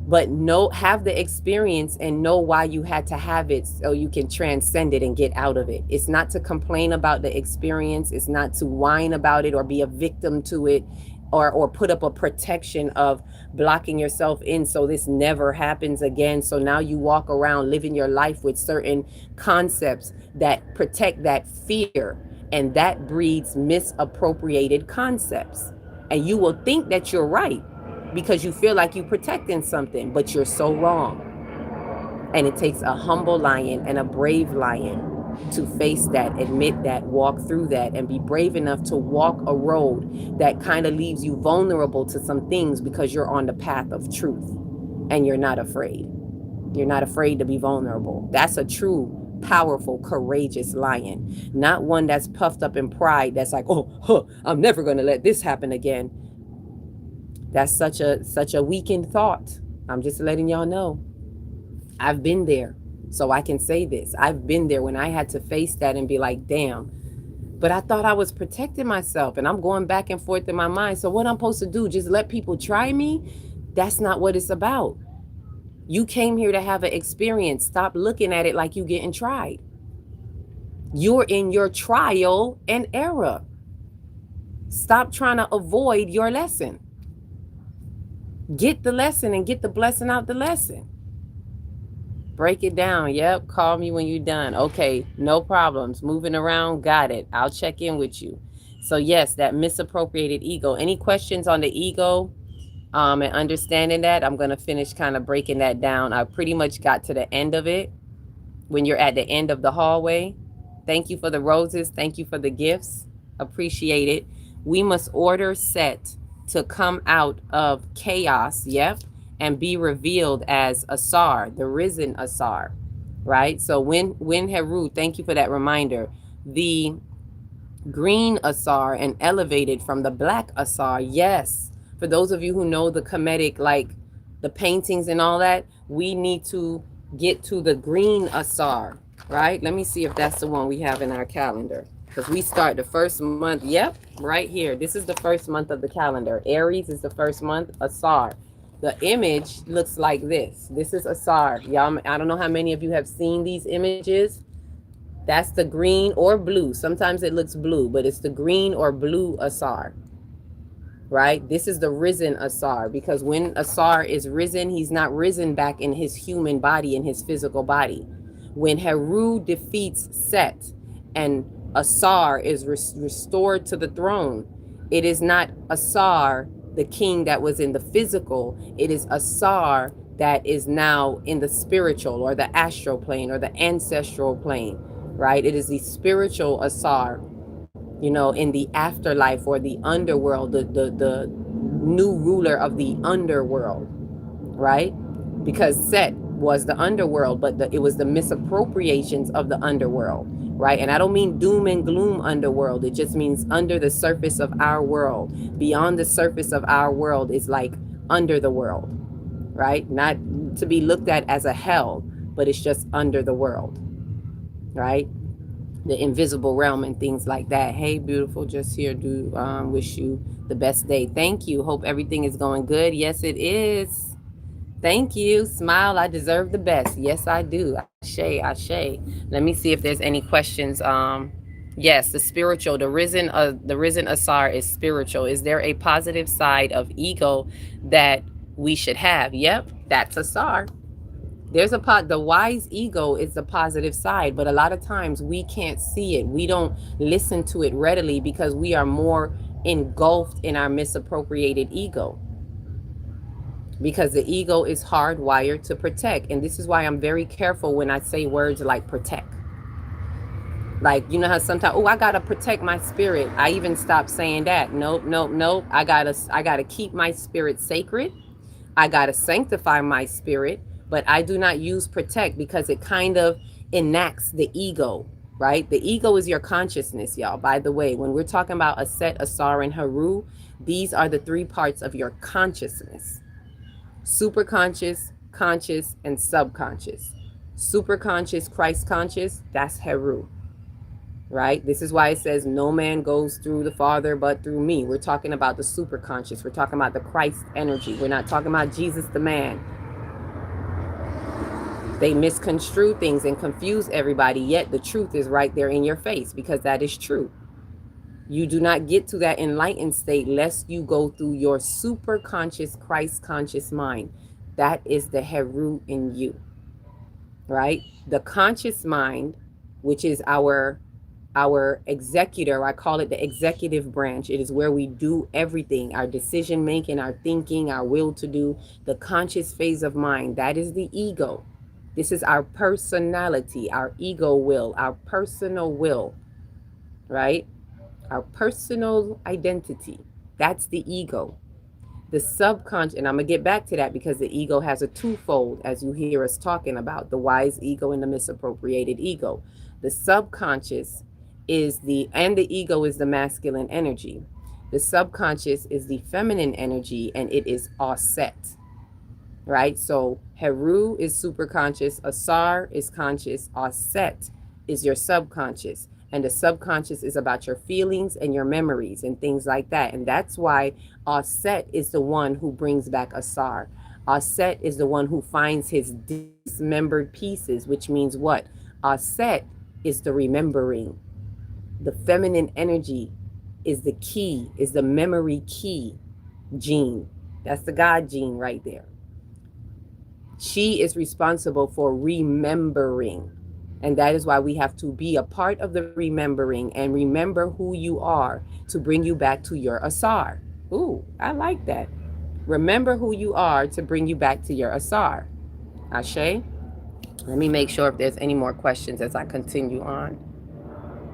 But have the experience and know why you had to have it so you can transcend it and get out of it. It's not to complain about the experience. It's not to whine about it or be a victim to it, or put up a protection of blocking yourself in so this never happens again. So now you walk around living your life with certain concepts that protect that fear. And that breeds misappropriated concepts. And you will think that you're right because you feel like you're protecting something, but you're so wrong. And it takes a humble lion and a brave lion to face that, admit that, walk through that, and be brave enough to walk a road that kind of leaves you vulnerable to some things because you're on the path of truth and you're not afraid. You're not afraid to be vulnerable. That's a true, powerful, courageous lion, not one that's puffed up in pride. That's like, I'm never going to let this happen again. That's such a weakened thought. I'm just letting y'all know. I've been there, so I can say this. I've been there when I had to face that and be like, damn, but I thought I was protecting myself, and I'm going back and forth in my mind. So what I'm supposed to do, just let people try me? That's not what it's about. You came here to have an experience. Stop looking at it like you getting tried. You're in your trial and error. Stop trying to avoid your lesson. Get the lesson and get the blessing out the lesson. Break it down. Yep. Call me when you're done. Okay. No problems. Moving around. Got it. I'll check in with you. So yes, that misappropriated ego. Any questions on the ego and understanding that? I'm going to finish kind of breaking that down. I pretty much got to the end of it when you're at the end of the hallway. Thank you for the roses. Thank you for the gifts. Appreciate it. We must order Set to come out of chaos. Yep. And be revealed as Asar, the risen Asar, right? So when Heru, thank you for that reminder, the green Asar and elevated from the black Asar, yes. For those of you who know the Kemetic, like the paintings and all that, we need to get to the green Asar, right? Let me see if that's the one we have in our calendar. Because we start the first month, yep, right here. This is the first month of the calendar. Aries is the first month, Asar. The image looks like this. This is Asar. Y'all, I don't know how many of you have seen these images. That's the green or blue. Sometimes it looks blue, but it's the green or blue Asar, right? This is the risen Asar, because when Asar is risen, he's not risen back in his human body, in his physical body. When Heru defeats Set and Asar is restored to the throne, it is not Asar, the king that was in the physical. It is Asar that is now in the spiritual or the astral plane or the ancestral plane, right? It is the spiritual Asar, you know, in the afterlife or the underworld, the new ruler of the underworld, right? Because Set was the underworld, but it was the misappropriations of the underworld, right? And I don't mean doom and gloom underworld. It just means under the surface of our world. Beyond the surface of our world is like under the world, right? Not to be looked at as a hell, but it's just under the world, right? The invisible realm and things like that. Hey, beautiful, just here to wish you the best day. Thank you. Hope everything is going good. Yes, it is. Thank you. Smile. I deserve the best. Yes, I do. Ashe, ashe. Let me see if there's any questions. Yes, the spiritual, the risen Asar is spiritual. Is there a positive side of ego that we should have? Yep, that's Asar. There's the wise ego is the positive side, but a lot of times we can't see it. We don't listen to it readily because we are more engulfed in our misappropriated ego. Because the ego is hardwired to protect. And this is why I'm very careful when I say words like protect. Like, you know how sometimes, oh, I gotta protect my spirit. I even stopped saying that. Nope, nope, nope. I gotta keep my spirit sacred. I gotta sanctify my spirit, but I do not use protect because it kind of enacts the ego, right? The ego is your consciousness, y'all. By the way, when we're talking about Aset, Asar, and Heru, these are the three parts of your consciousness. Superconscious, conscious, and subconscious. Superconscious, Christ conscious, that's Heru, right? This is why it says no man goes through the Father but through me. We're talking about the superconscious. We're talking about the Christ energy. We're not talking about Jesus the man. They misconstrue things and confuse everybody, yet the truth is right there in your face because that is true. You do not get to that enlightened state lest you go through your super conscious, Christ conscious mind. That is the Heru in you, right? The conscious mind, which is our executor, I call it the executive branch. It is where we do everything, our decision making, our thinking, our will to do. The conscious phase of mind, that is the ego. This is our personality, our ego will, our personal will, right? Our personal identity. That's the ego. The subconscious, and I'm going to get back to that because the ego has a twofold, as you hear us talking about, the wise ego and the misappropriated ego. The subconscious is and the ego is the masculine energy. The subconscious is the feminine energy, and it is Aset, right? So Heru is superconscious, Asar is conscious, Aset is your subconscious. And the subconscious is about your feelings and your memories and things like that. And that's why Aset is the one who brings back Asar. Aset is the one who finds his dismembered pieces, which means what? Aset is the remembering. The feminine energy is the key, is the memory key gene. That's the God gene right there. She is responsible for remembering. And that is why we have to be a part of the remembering and remember who you are to bring you back to your Asar. Ooh, I like that. Remember who you are to bring you back to your Asar. Ashe? Let me make sure if there's any more questions as I continue on.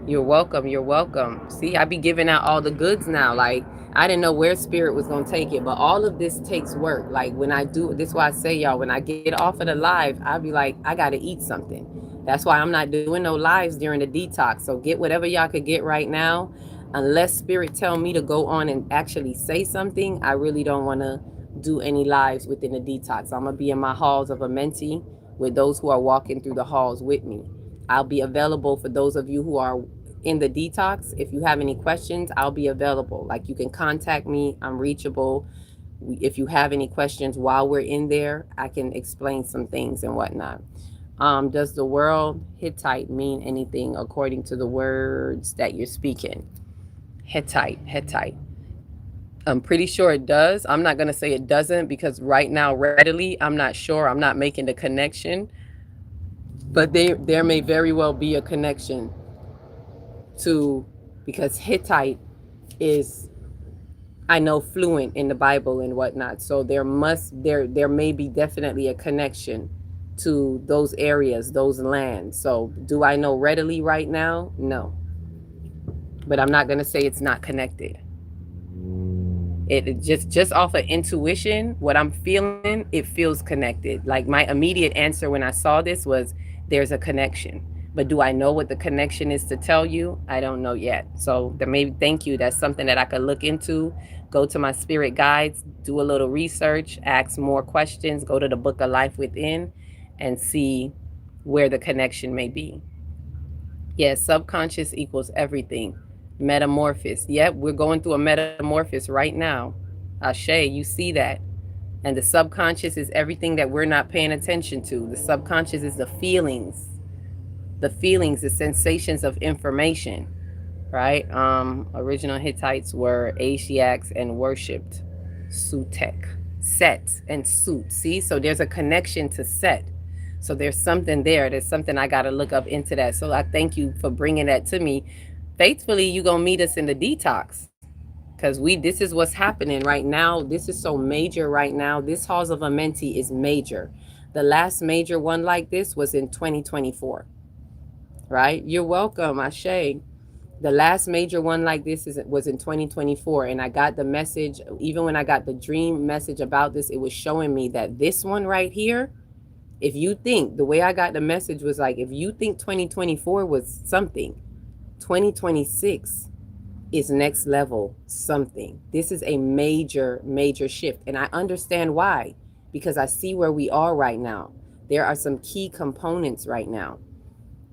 You're welcome. You're welcome. See, I be giving out all the goods now. Like, I didn't know where spirit was going to take it, but all of this takes work. Like, when I do, this is why I say, y'all, when I get off of the live, I'll be like, I got to eat something. That's why I'm not doing no lives during the detox. So get whatever y'all could get right now. Unless spirit tell me to go on and actually say something, I really don't want to do any lives within the detox. I'm going to be in my halls of Amenti with those who are walking through the halls with me. I'll be available for those of you who are in the detox. If you have any questions, I'll be available. Like, you can contact me. I'm reachable. If you have any questions while we're in there, I can explain some things and whatnot. Does the word Hittite mean anything according to the words that you're speaking? Hittite. I'm pretty sure it does. I'm not going to say it doesn't because right now, readily, I'm not sure. I'm not making the connection. But there may very well be a connection to, because Hittite is, I know, fluent in the Bible and whatnot. So there may be definitely a connection to those areas, those lands. So do I know readily right now? No. But I'm not going to say it's not connected. It just off of intuition, what I'm feeling, it feels connected. Like, my immediate answer when I saw this was, there's a connection. But do I know what the connection is to tell you? I don't know yet. So thank you. That's something that I could look into. Go to my spirit guides, do a little research, ask more questions, go to the Book of Life Within and see where the connection may be. Yes, subconscious equals everything. Metamorphosis. Yep, we're going through a metamorphosis right now. Ashe, you see that. And the subconscious is everything that we're not paying attention to. The subconscious is the feelings, the sensations of information, right? Original Hittites were Asiacs and worshipped Sutek, Set and Sut. See, so there's a connection to Set. So there's something there. There's something I got to look up into that. So I thank you for bringing that to me. Faithfully, you're going to meet us in the detox. Because this is what's happening right now. This is so major right now. This Halls of Amenti is major. The last major one like this was in 2024. Right? You're welcome, Ashe. The last major one like this was in 2024. And I got the message, even when I got the dream message about this, it was showing me that this one right here, if you think, the way I got the message was like, if you think 2024 was something, 2026 is next level something. This is a major, major shift. And I understand why, because I see where we are right now. There are some key components right now,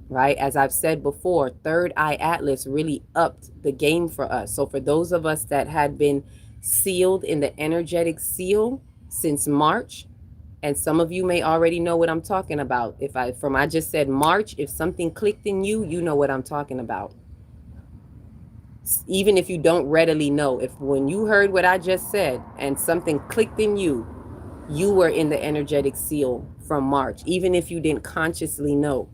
right? As I've said before, Third Eye Atlas really upped the game for us. So for those of us that had been sealed in the energetic seal since March, and some of you may already know what I'm talking about. I just said March, if something clicked in you, you know what I'm talking about. Even if you don't readily know, if when you heard what I just said and something clicked in you, you were in the energetic seal from March. Even if you didn't consciously know,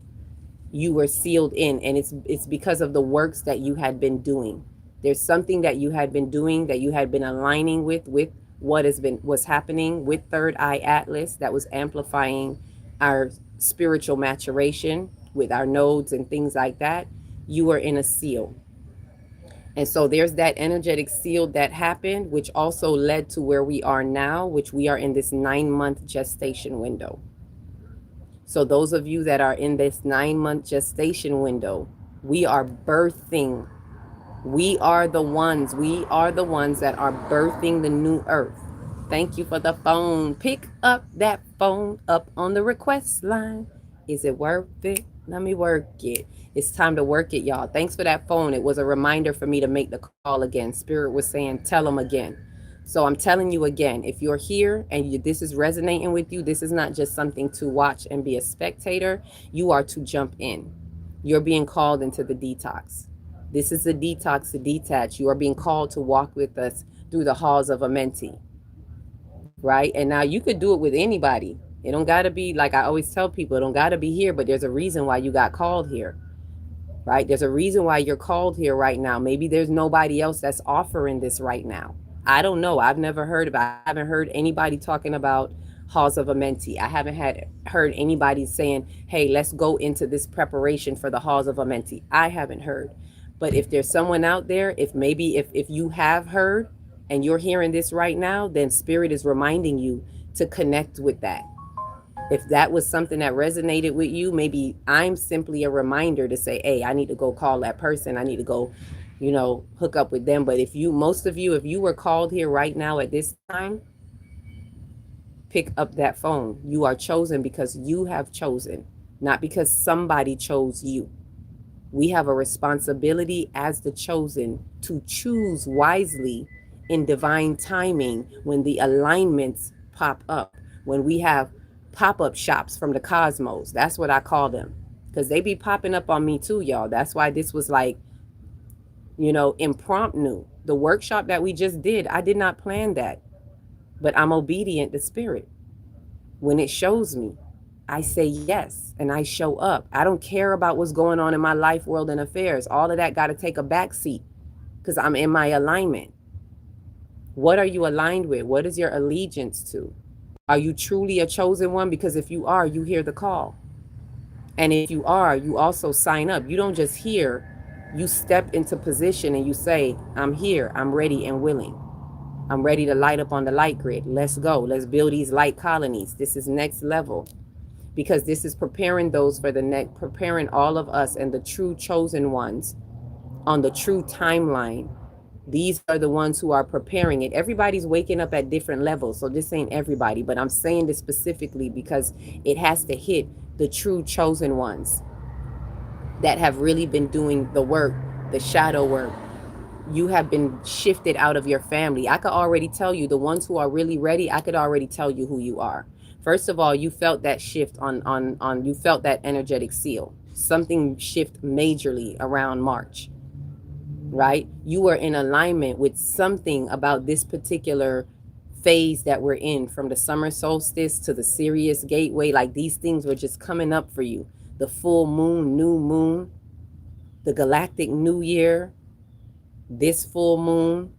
you were sealed in, and it's because of the works that you had been doing. There's something that you had been doing, that you had been aligning with what's happening with Third Eye Atlas, that was amplifying our spiritual maturation with our nodes and things like that. You were in a seal. And so there's that energetic seal that happened, which also led to where we are now, which we are in this 9-month gestation window. So those of you that are in this 9-month gestation window, we are birthing. We are the ones that are birthing the new earth. Thank you for the phone. Pick up that phone up on the request line. Is it worth it? Let me work it. It's time to work it, y'all. Thanks for that phone. It was a reminder for me to make the call again. Spirit was saying, tell them again. So I'm telling you again, if you're here and this is resonating with you, this is not just something to watch and be a spectator. You are to jump in. You're being called into the detox. This is the detox to detach. You are being called to walk with us through the halls of Amenti, right? And now you could do it with anybody. It don't got to be, like I always tell people, it don't got to be here, but there's a reason why you got called here, right? There's a reason why you're called here right now. Maybe there's nobody else that's offering this right now. I don't know. I've never heard about, I haven't heard anybody talking about halls of Amenti. I haven't heard anybody saying, hey, let's go into this preparation for the halls of Amenti. I haven't heard. But if there's someone out there, if you have heard and you're hearing this right now, then Spirit is reminding you to connect with that. If that was something that resonated with you, maybe I'm simply a reminder to say, hey, I need to go call that person. I need to go, hook up with them. But if you were called here right now at this time, pick up that phone. You are chosen because you have chosen, not because somebody chose you. We have a responsibility as the chosen to choose wisely in divine timing when the alignments pop up, when we have pop-up shops from the cosmos. That's what I call them, because they be popping up on me too, y'all. That's why this was like, impromptu. The workshop that we just did, I did not plan that, but I'm obedient to Spirit. When it shows me, I say yes, and I show up. I don't care about what's going on in my life, world, and affairs. All of that got to take a back seat because I'm in my alignment. What are you aligned with? What is your allegiance to? Are you truly a chosen one? Because if you are, you hear the call. And if you are, you also sign up. You don't just hear, you step into position and you say, I'm here, I'm ready and willing. I'm ready to light up on the light grid. Let's go. Let's build these light colonies. This is next level. Because this is preparing those for the next, preparing all of us and the true chosen ones on the true timeline. These are the ones who are preparing it. Everybody's waking up at different levels. So this ain't everybody, but I'm saying this specifically because it has to hit the true chosen ones that have really been doing the work, the shadow work. You have been shifted out of your family. I could already tell you, the ones who are really ready, I could already tell you who you are. First of all, you felt that shift on you felt that energetic seal. Something shift majorly around March, right? You were in alignment with something about this particular phase that we're in, from the summer solstice to the Sirius gateway. Like, these things were just coming up for you. The full moon, new moon, the galactic new year, this full moon,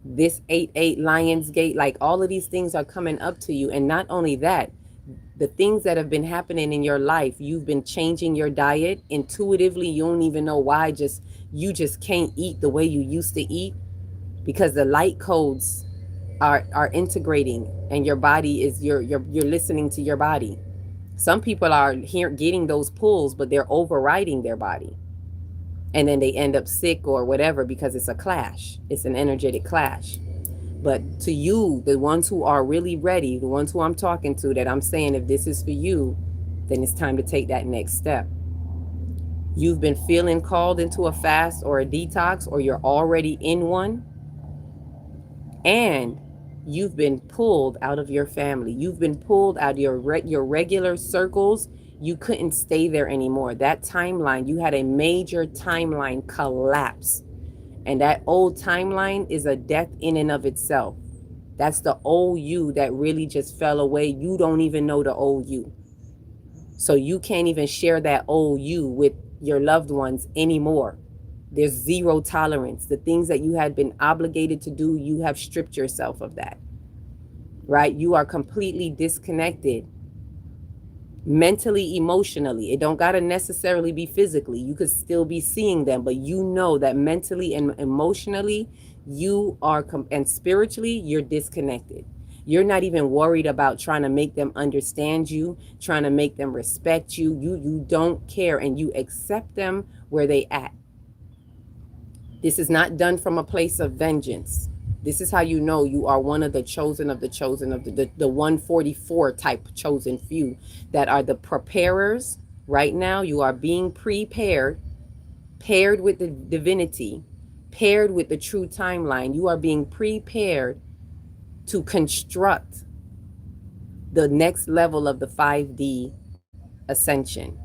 this 8/8 Lion's Gate, like all of these things are coming up to you. And not only that, the things that have been happening in your life, you've been changing your diet intuitively. You don't even know why. You just can't eat the way you used to eat because the light codes are integrating, and your body is you're listening to your body. Some people are here getting those pulls, but they're overriding their body. And then they end up sick or whatever because it's a clash. It's an energetic clash. But to you, the ones who are really ready, the ones who I'm talking to, that I'm saying, if this is for you, then it's time to take that next step. You've been feeling called into a fast or a detox, or you're already in one. And you've been pulled out of your family. You've been pulled out of your regular circles. You couldn't stay there anymore. That timeline, you had a major timeline collapse. And that old timeline is a death in and of itself. That's the old you that really just fell away. You don't even know the old you. So you can't even share that old you with your loved ones anymore. There's zero tolerance. The things that you had been obligated to do, you have stripped yourself of that, right? You are completely disconnected. Mentally, emotionally. It don't gotta necessarily be physically. You could still be seeing them, but you know that mentally and emotionally you are and spiritually you're disconnected. You're not even worried about trying to make them understand you, trying to make them respect you. You don't care, and you accept them where they at. This is not done from a place of vengeance. This is how you know you are one of the chosen of the 144 type chosen few that are the preparers. Right now, you are being prepared, paired with the divinity paired with the true timeline, you are being prepared to construct the next level of the 5D ascension.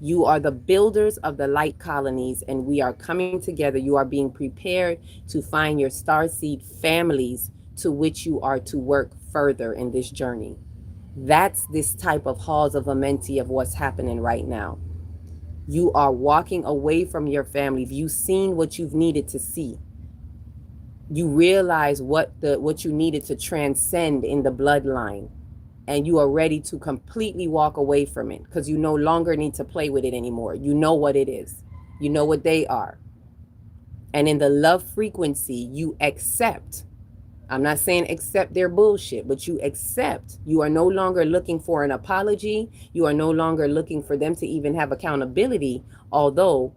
You are the builders of the light colonies, and we are coming together. You are being prepared to find your starseed families to which you are to work further in this journey. That's this type of halls of Amenti of what's happening right now. You are walking away from your family. You've seen what you've needed to see. You realize what you needed to transcend in the bloodline, and you are ready to completely walk away from it because you no longer need to play with it anymore. You know what it is. You know what they are. And in the love frequency, you accept. I'm not saying accept their bullshit, but you accept. You are no longer looking for an apology. You are no longer looking for them to even have accountability, although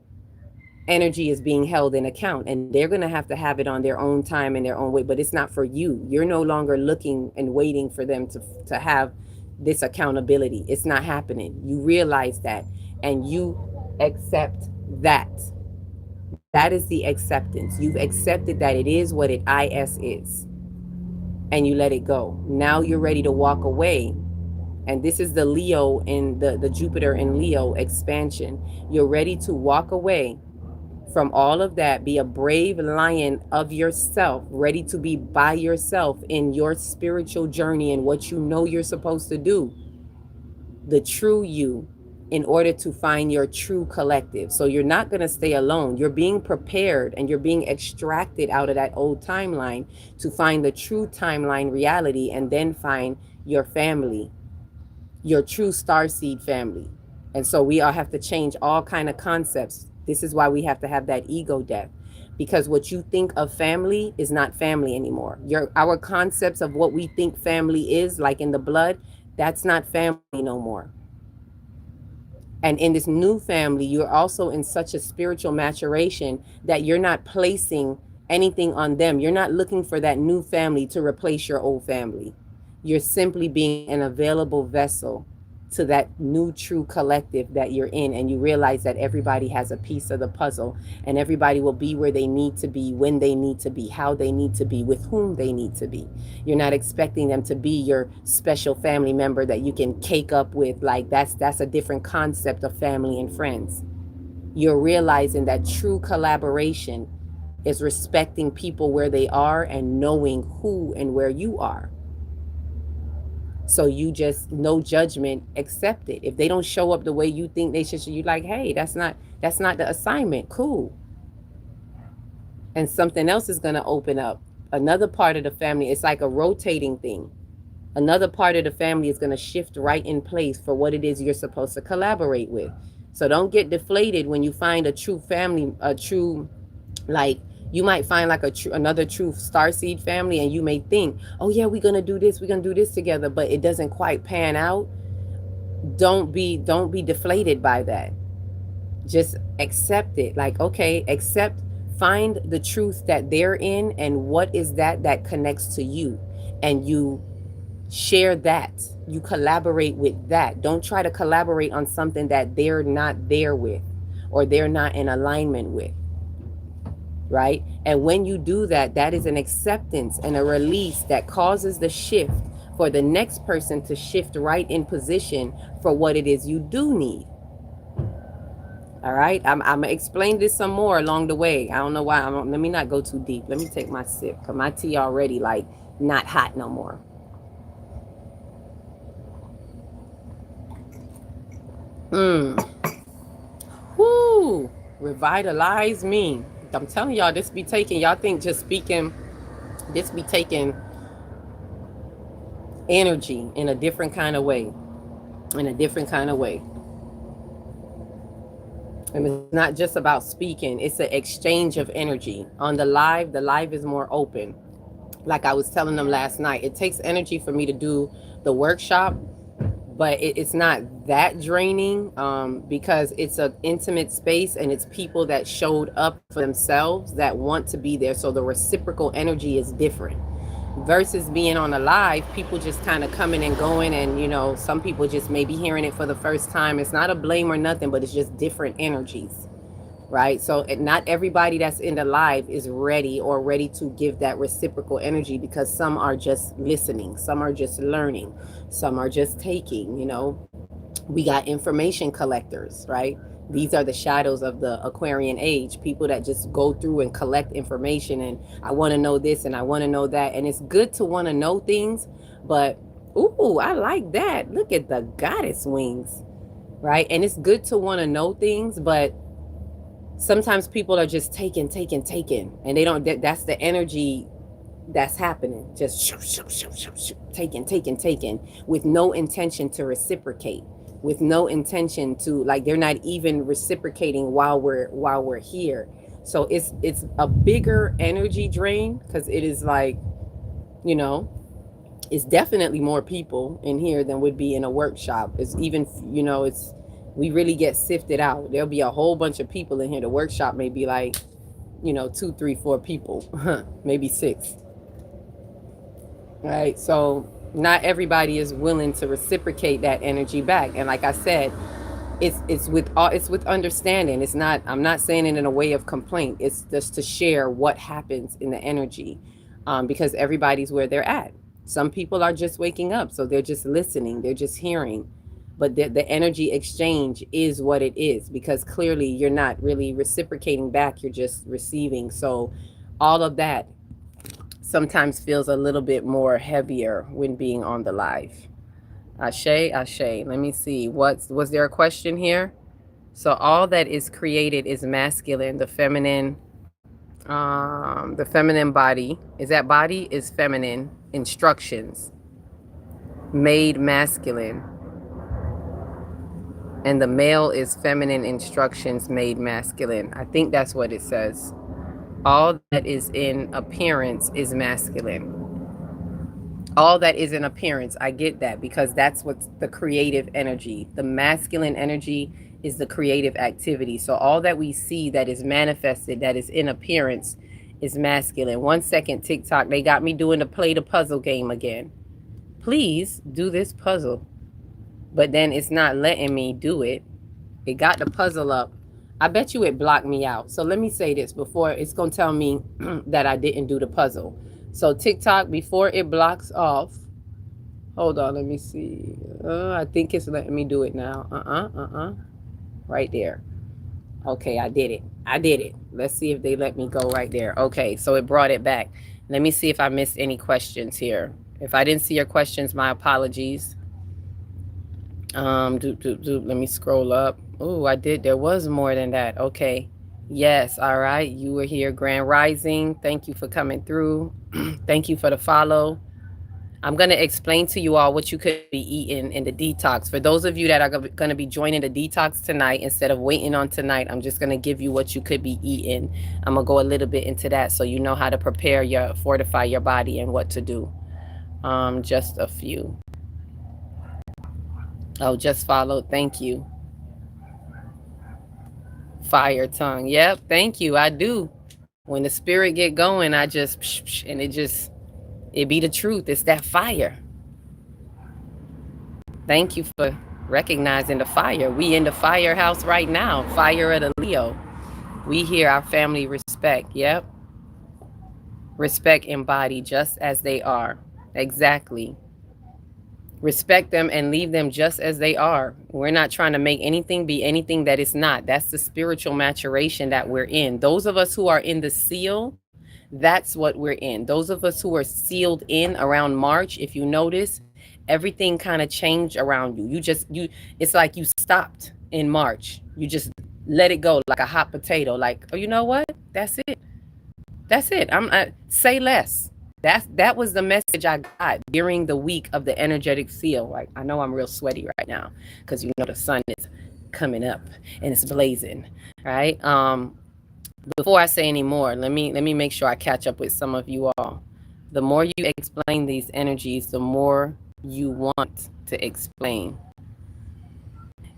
energy is being held in account, and they're going to have it on their own time and their own way, but it's not for you. You're no longer looking and waiting for them to have this accountability. It's not happening. You realize that, and you accept that. That is the acceptance. You've accepted that it is what it is, and you let it go. Now you're ready to walk away. And this is the Leo and the Jupiter in Leo expansion. You're ready to walk away from all of that. Be a brave lion of yourself, ready to be by yourself in your spiritual journey and what you know you're supposed to do. The true you, in order to find your true collective. So you're not going to stay alone. You're being prepared and you're being extracted out of that old timeline to find the true timeline reality, and then find your family, your true starseed family. And so we all have to change all kind of concepts. This is why we have to have that ego death, because what you think of family is not family anymore. Our concepts of what we think family is, like in the blood, that's not family no more. And in this new family, you're also in such a spiritual maturation that you're not placing anything on them. You're not looking for that new family to replace your old family. You're simply being an available vessel to that new true collective that you're in, and you realize that everybody has a piece of the puzzle, and everybody will be where they need to be, when they need to be, how they need to be, with whom they need to be. You're not expecting them to be your special family member that you can cake up with. Like that's a different concept of family and friends. You're realizing that true collaboration is respecting people where they are and knowing who and where you are. So you just, no judgment, accept it. If they don't show up the way you think they should, you like, hey, that's not the assignment. Cool. And something else is going to open up. Another part of the family, it's like a rotating thing. Another part of the family is going to shift right in place for what it is you're supposed to collaborate with. So don't get deflated when you find a true family, like, you might find like another true starseed family, and you may think, oh yeah, we're going to do this together, but it doesn't quite pan out. Don't be deflated by that. Just accept it. Like, okay, find the truth that they're in, and what is that connects to you, and you share that. You collaborate with that. Don't try to collaborate on something that they're not there with, or they're not in alignment with. Right? And when you do that, that is an acceptance and a release that causes the shift for the next person to shift right in position for what it is you do need. All right? I'm going to explain this some more along the way. I don't know why. Let me not go too deep. Let me take my sip, because my tea already like not hot no more. Whoo! Revitalize me. I'm telling y'all, this be taking, y'all think just speaking, this be taking energy in a different kind of way. And it's not just about speaking, it's an exchange of energy. On the live is more open. Like I was telling them last night, it takes energy for me to do the workshop, but it's not that draining, because it's an intimate space, and it's people that showed up for themselves that want to be there. So the reciprocal energy is different versus being on a live. People just kind of coming and going, and you know, some people just may be hearing it for the first time. It's not a blame or nothing, but it's just different energies. right? So not everybody that's in the live is ready or ready to give that reciprocal energy, because some are just listening, some are just learning, some are just taking, you know. We got information collectors, right? These are the shadows of the Aquarian age, people that just go through and collect information, and I want to know this and I want to know that, and it's good to want to know things, but ooh, I like that. Look at the goddess wings, right? And it's good to want to know things, but sometimes people are just taking, and they don't, that's the energy that's happening. Just taking with no intention to reciprocate, with no intention to, like, they're not even reciprocating while we're here. So it's a bigger energy drain, because it is like, you know, it's definitely more people in here than would be in a workshop. It's even, you know, it's, we really get sifted out. There'll be a whole bunch of people in here. The workshop may be like, you know, 2, 3, 4 people, maybe 6. Right? So not everybody is willing to reciprocate that energy back. And like I said, it's with understanding. It's not, I'm not saying it in a way of complaint. It's just to share what happens in the energy, because everybody's where they're at. Some people are just waking up, so they're just listening, they're just hearing. But the energy exchange is what it is, because clearly you're not really reciprocating back, you're just receiving. So all of that sometimes feels a little bit more heavier when being on the live. Ashe, ashe. Let me see. Was there a question here? So all that is created is masculine. The feminine body, is that body is feminine. Instructions made masculine. And the male is feminine instructions made masculine. I think that's what it says. All that is in appearance is masculine. All that is in appearance, I get that, because that's what's the creative energy. The masculine energy is the creative activity. So all that we see that is manifested, that is in appearance, is masculine. 1 second, TikTok. They got me doing the play the puzzle game again. Please do this puzzle. But then it's not letting me do it. It got the puzzle up. I bet you it blocked me out. So let me say this before it's going to tell me that I didn't do the puzzle. So TikTok, before it blocks off, hold on, let me see. I think it's letting me do it now. Right there. Okay, I did it. Let's see if they let me go right there. Okay, so it brought it back. Let me see if I missed any questions here. If I didn't see your questions, my apologies. Let me scroll up. Oh, I did. There was more than that. Okay. Yes. All right. You were here. Grand Rising. Thank you for coming through. Thank you for the follow. I'm going to explain to you all what you could be eating in the detox. For those of you that are going to be joining the detox tonight, instead of waiting on tonight, I'm just going to give you what you could be eating. I'm going to go a little bit into that so you know how to fortify your body and what to do. Just a few. Oh, just followed. Thank you. Fire tongue. Yep. Thank you. I do. When the spirit get going, I just, and it be the truth. It's that fire. Thank you for recognizing the fire. We in the firehouse right now. Fire of the Leo. We hear our family respect. Yep. Respect embodied just as they are. Exactly. Respect them and leave them just as they are. We're not trying to make anything be anything that it's not. That's the spiritual maturation that we're in. Those of us who are in the seal, that's what we're in. Those of us who are sealed in around March, if you notice, everything kind of changed around you. It's like you stopped in March. You just let it go like a hot potato. Like, oh, you know what? That's it. That's it. Say less. That was the message I got during the week of the energetic seal. Like, I know I'm real sweaty right now because you know the sun is coming up and it's blazing, right? Before I say any more, let me make sure I catch up with some of you all. The more you explain these energies, the more you want to explain.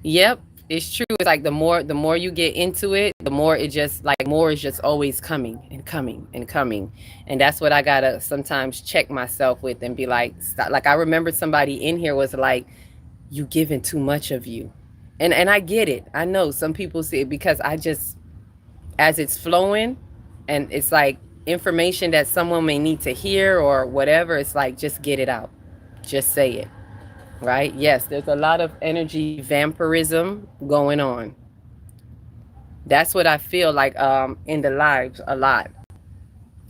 Yep, it's true. It's like the more you get into it, the more it just like more is just always coming and coming and coming. And that's what I gotta sometimes check myself with and be like, stop. Like I remember somebody in here was like, you giving too much of you. And I get it. I know some people see it because I just as it's flowing, and it's like information that someone may need to hear or whatever, it's like, just get it out. Just say it, right? Yes, there's a lot of energy vampirism going on. That's what I feel like in the lives a lot.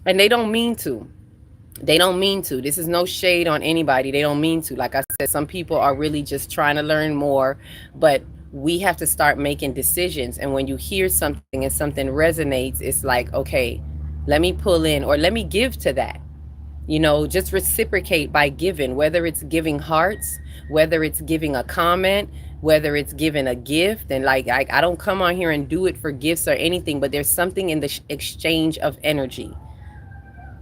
And they don't mean to. They don't mean to. This is no shade on anybody. They don't mean to. Like I said, some people are really just trying to learn more, but we have to start making decisions. And when you hear something and something resonates, it's like, okay, let me pull in, or let me give to that. You know, just reciprocate by giving, whether it's giving hearts, whether it's giving a comment, whether it's giving a gift. And like, I don't come on here and do it for gifts or anything, but there's something in the exchange of energy.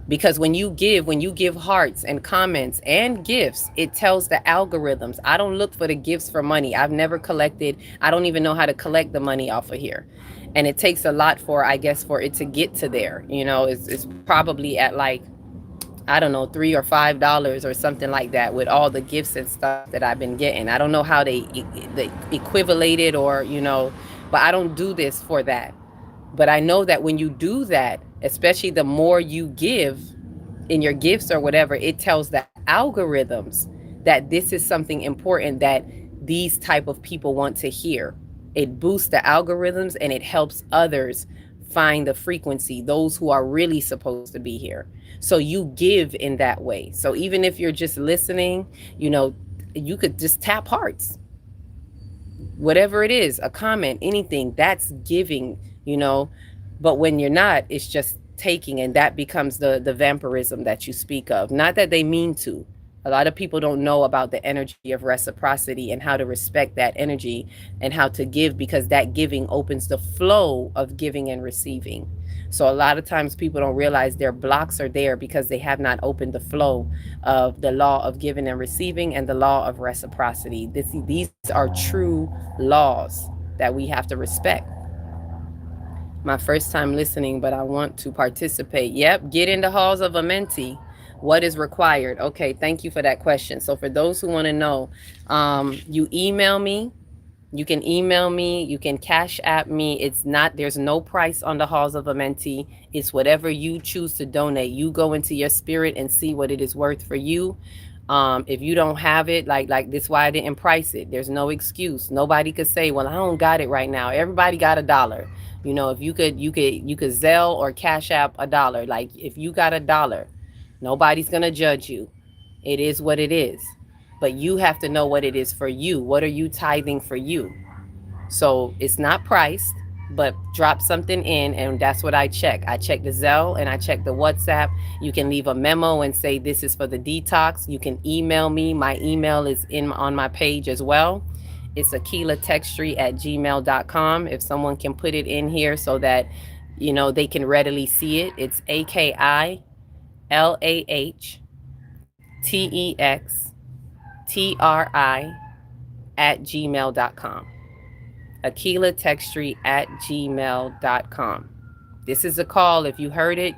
Because when you give hearts and comments and gifts, it tells the algorithms. I don't look for the gifts for money. I've never collected. I don't even know how to collect the money off of here. And it takes a lot for, I guess, for it to get to there. You know, it's probably at like, I don't know, $3 or $5 or something like that with all the gifts and stuff that I've been getting. I don't know how they equivalated, or, you know, but I don't do this for that. But I know that when you do that, especially the more you give in your gifts or whatever, it tells the algorithms that this is something important that these type of people want to hear. It boosts the algorithms and it helps others find the frequency, those who are really supposed to be here. So you give in that way. So even if you're just listening, you know, you could just tap hearts, whatever it is, a comment, anything, that's giving, you know. But when you're not, it's just taking, and that becomes the vampirism that you speak of. Not that they mean to. A lot of people don't know about the energy of reciprocity and how to respect that energy and how to give, because that giving opens the flow of giving and receiving. So a lot of times people don't realize their blocks are there because they have not opened the flow of the law of giving and receiving and the law of reciprocity. These are true laws that we have to respect. My first time listening, but I want to participate. Yep, get in the halls of Amenti. What is required? Okay, thank you for that question. So for those who want to know, you email me. You can email me. You can Cash App me. There's no price on the halls of Amenti. It's whatever you choose to donate. You go into your spirit and see what it is worth for you. If you don't have it, like this, why I didn't price it. There's no excuse. Nobody could say, well, I don't got it right now. Everybody got $1. You know, if you could Zelle or Cash App $1. Like if you got $1, nobody's going to judge you. It is what it is. But you have to know what it is for you. What are you tithing for you? So it's not priced, but drop something in, and that's what I check. I check the Zelle and I check the WhatsApp. You can leave a memo and say this is for the detox. You can email me. My email is on my page as well. It's akilatextry@gmail.com. If someone can put it in here so that, you know, they can readily see it. It's akilatextry@gmail.com. akilatextry@gmail.com. This is a call. If you heard it,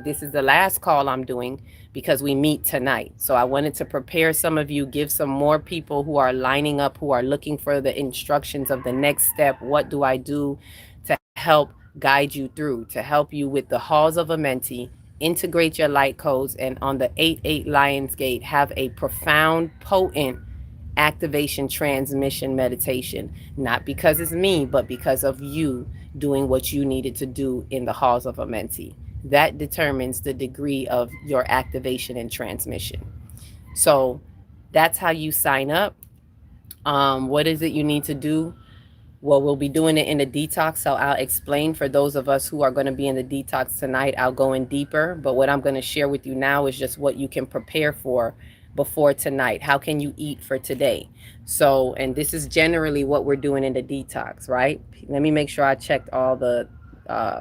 this is the last call I'm doing because we meet tonight. So I wanted to prepare some of you, give some more people who are lining up, who are looking for the instructions of the next step. What do I do to help guide you through, to help you with the halls of Amenti, integrate your light codes, and on the 8-8 Lionsgate, have a profound, potent activation transmission meditation, not because it's me, but because of you doing what you needed to do in the halls of Amenti. That determines the degree of your activation and transmission. So that's how you sign up. What is it you need to do? Well, we'll be doing it in the detox, so I'll explain. For those of us who are going to be in the detox tonight, I'll go in deeper. But what I'm going to share with you now is just what you can prepare for before tonight. How can you eat for today? So, and this is generally what we're doing in the detox, right? Let me make sure I checked all the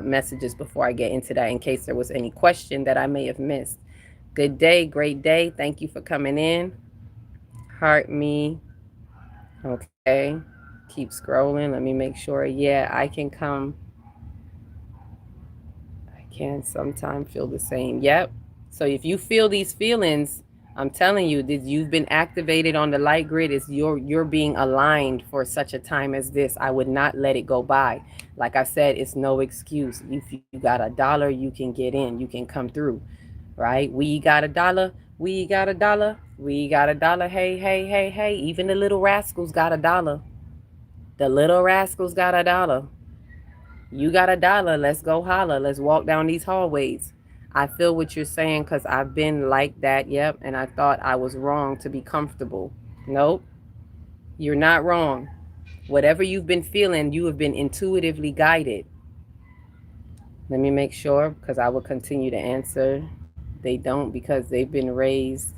messages before I get into that, in case there was any question that I may have missed. Good day, great day. Thank you for coming in. Heart me. Okay. Keep scrolling. Let me make sure. Yeah, I can come. I can sometimes feel the same. Yep. So if you feel these feelings, I'm telling you that you've been activated on the light grid. Is you're being aligned for such a time as this. I would not let it go by. Like I said, it's no excuse. If you got $1, you can get in. You can come through, right? We got $1. We got $1. We got $1. Hey, hey, hey, hey. Even the little rascals got $1. The little rascals got $1. You got $1. Let's go holler. Let's walk down these hallways. I feel what you're saying because I've been like that. Yep. And I thought I was wrong to be comfortable. Nope. You're not wrong. Whatever you've been feeling, you have been intuitively guided. Let me make sure because I will continue to answer. They don't because they've been raised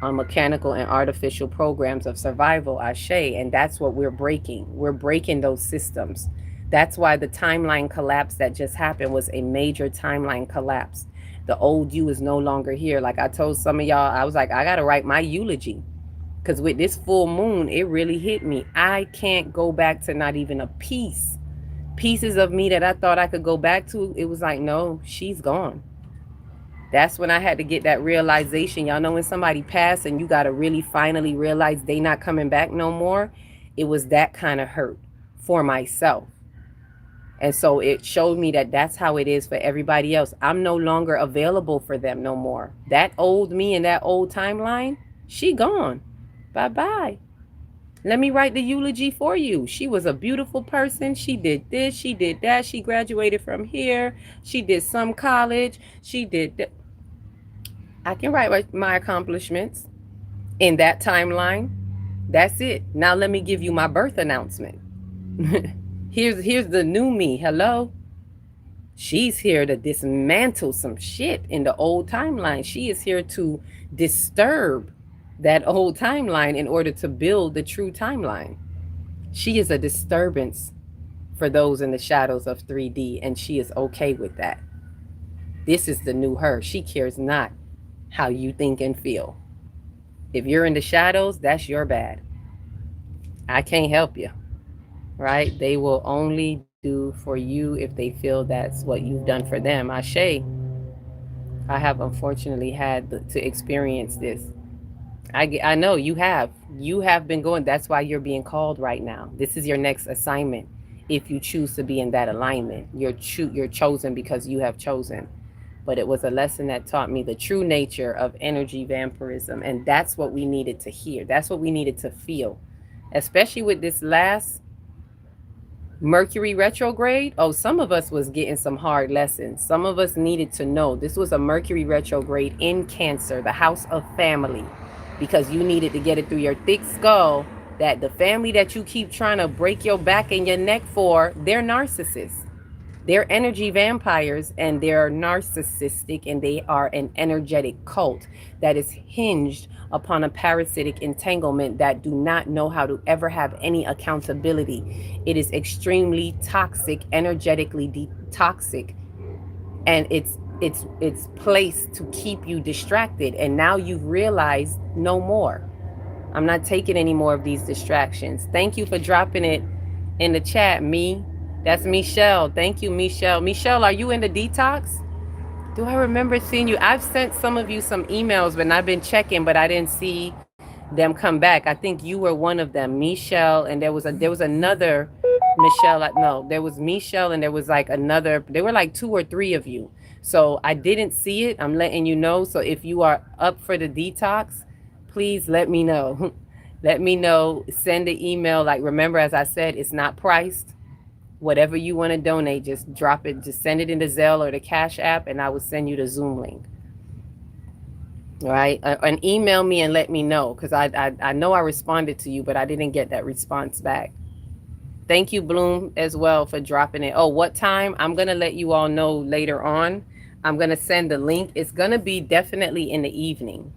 on mechanical and artificial programs of survival, Ashe. And that's what we're breaking. We're breaking those systems. That's why the timeline collapse that just happened was a major timeline collapse. The old you is no longer here. Like I told some of y'all, I was like, I got to write my eulogy. Because with this full moon, it really hit me. I can't go back to not even a piece. Pieces of me that I thought I could go back to, it was like, no, she's gone. That's when I had to get that realization. Y'all know when somebody passed and you got to really finally realize they not coming back no more? It was that kind of hurt for myself. And so it showed me that that's how it is for everybody else. I'm no longer available for them no more. That old me and that old timeline, she gone. Bye-bye. Let me write the eulogy for you. She was a beautiful person. She did this. She did that. She graduated from here. She did some college. She did that. I can write my accomplishments in that timeline. That's it. Now let me give you my birth announcement. Here's the new me. Hello. She's here to dismantle some shit in the old timeline. She is here to disturb that old timeline in order to build the true timeline. She is a disturbance for those in the shadows of 3D, and she is okay with that. This is the new her. She cares not how you think and feel. If you're in the shadows, that's your bad. I can't help you. Right? They will only do for you if they feel that's what you've done for them. Ashe. I have unfortunately had to experience this. I know you have. You have been going. That's why you're being called right now. This is your next assignment. If you choose to be in that alignment, you're chosen because you have chosen. But it was a lesson that taught me the true nature of energy vampirism. And that's what we needed to hear. That's what we needed to feel. Especially with this last Mercury retrograde. Oh, some of us was getting some hard lessons. Some of us needed to know this was a Mercury retrograde in Cancer, the house of family, because you needed to get it through your thick skull that the family that you keep trying to break your back and your neck for, they're narcissists. They're energy vampires and they're narcissistic, and they are an energetic cult that is hinged upon a parasitic entanglement that do not know how to ever have any accountability. It is extremely toxic, energetically toxic, and it's placed to keep you distracted. And now you've realized no more. I'm not taking any more of these distractions. Thank you for dropping it in the chat, me. That's Michelle. Thank you, Michelle. Michelle, are you in the detox? Do I remember seeing you? I've sent some of you some emails, but I've been checking, but I didn't see them come back. I think you were one of them, Michelle, and there was another Michelle. No, there was Michelle, and there was like another. There were like 2 or 3 of you. So I didn't see it. I'm letting you know. So if you are up for the detox, please let me know. Let me know. Send the email. Like, remember, as I said, it's not priced. Whatever you want to donate, just drop it. Just send it in the Zelle or the Cash App, and I will send you the Zoom link. All right? And email me and let me know, because I know I responded to you, but I didn't get that response back. Thank you, Bloom, as well, for dropping it. Oh, what time? I'm going to let you all know later on. I'm going to send the link. It's going to be definitely in the evening.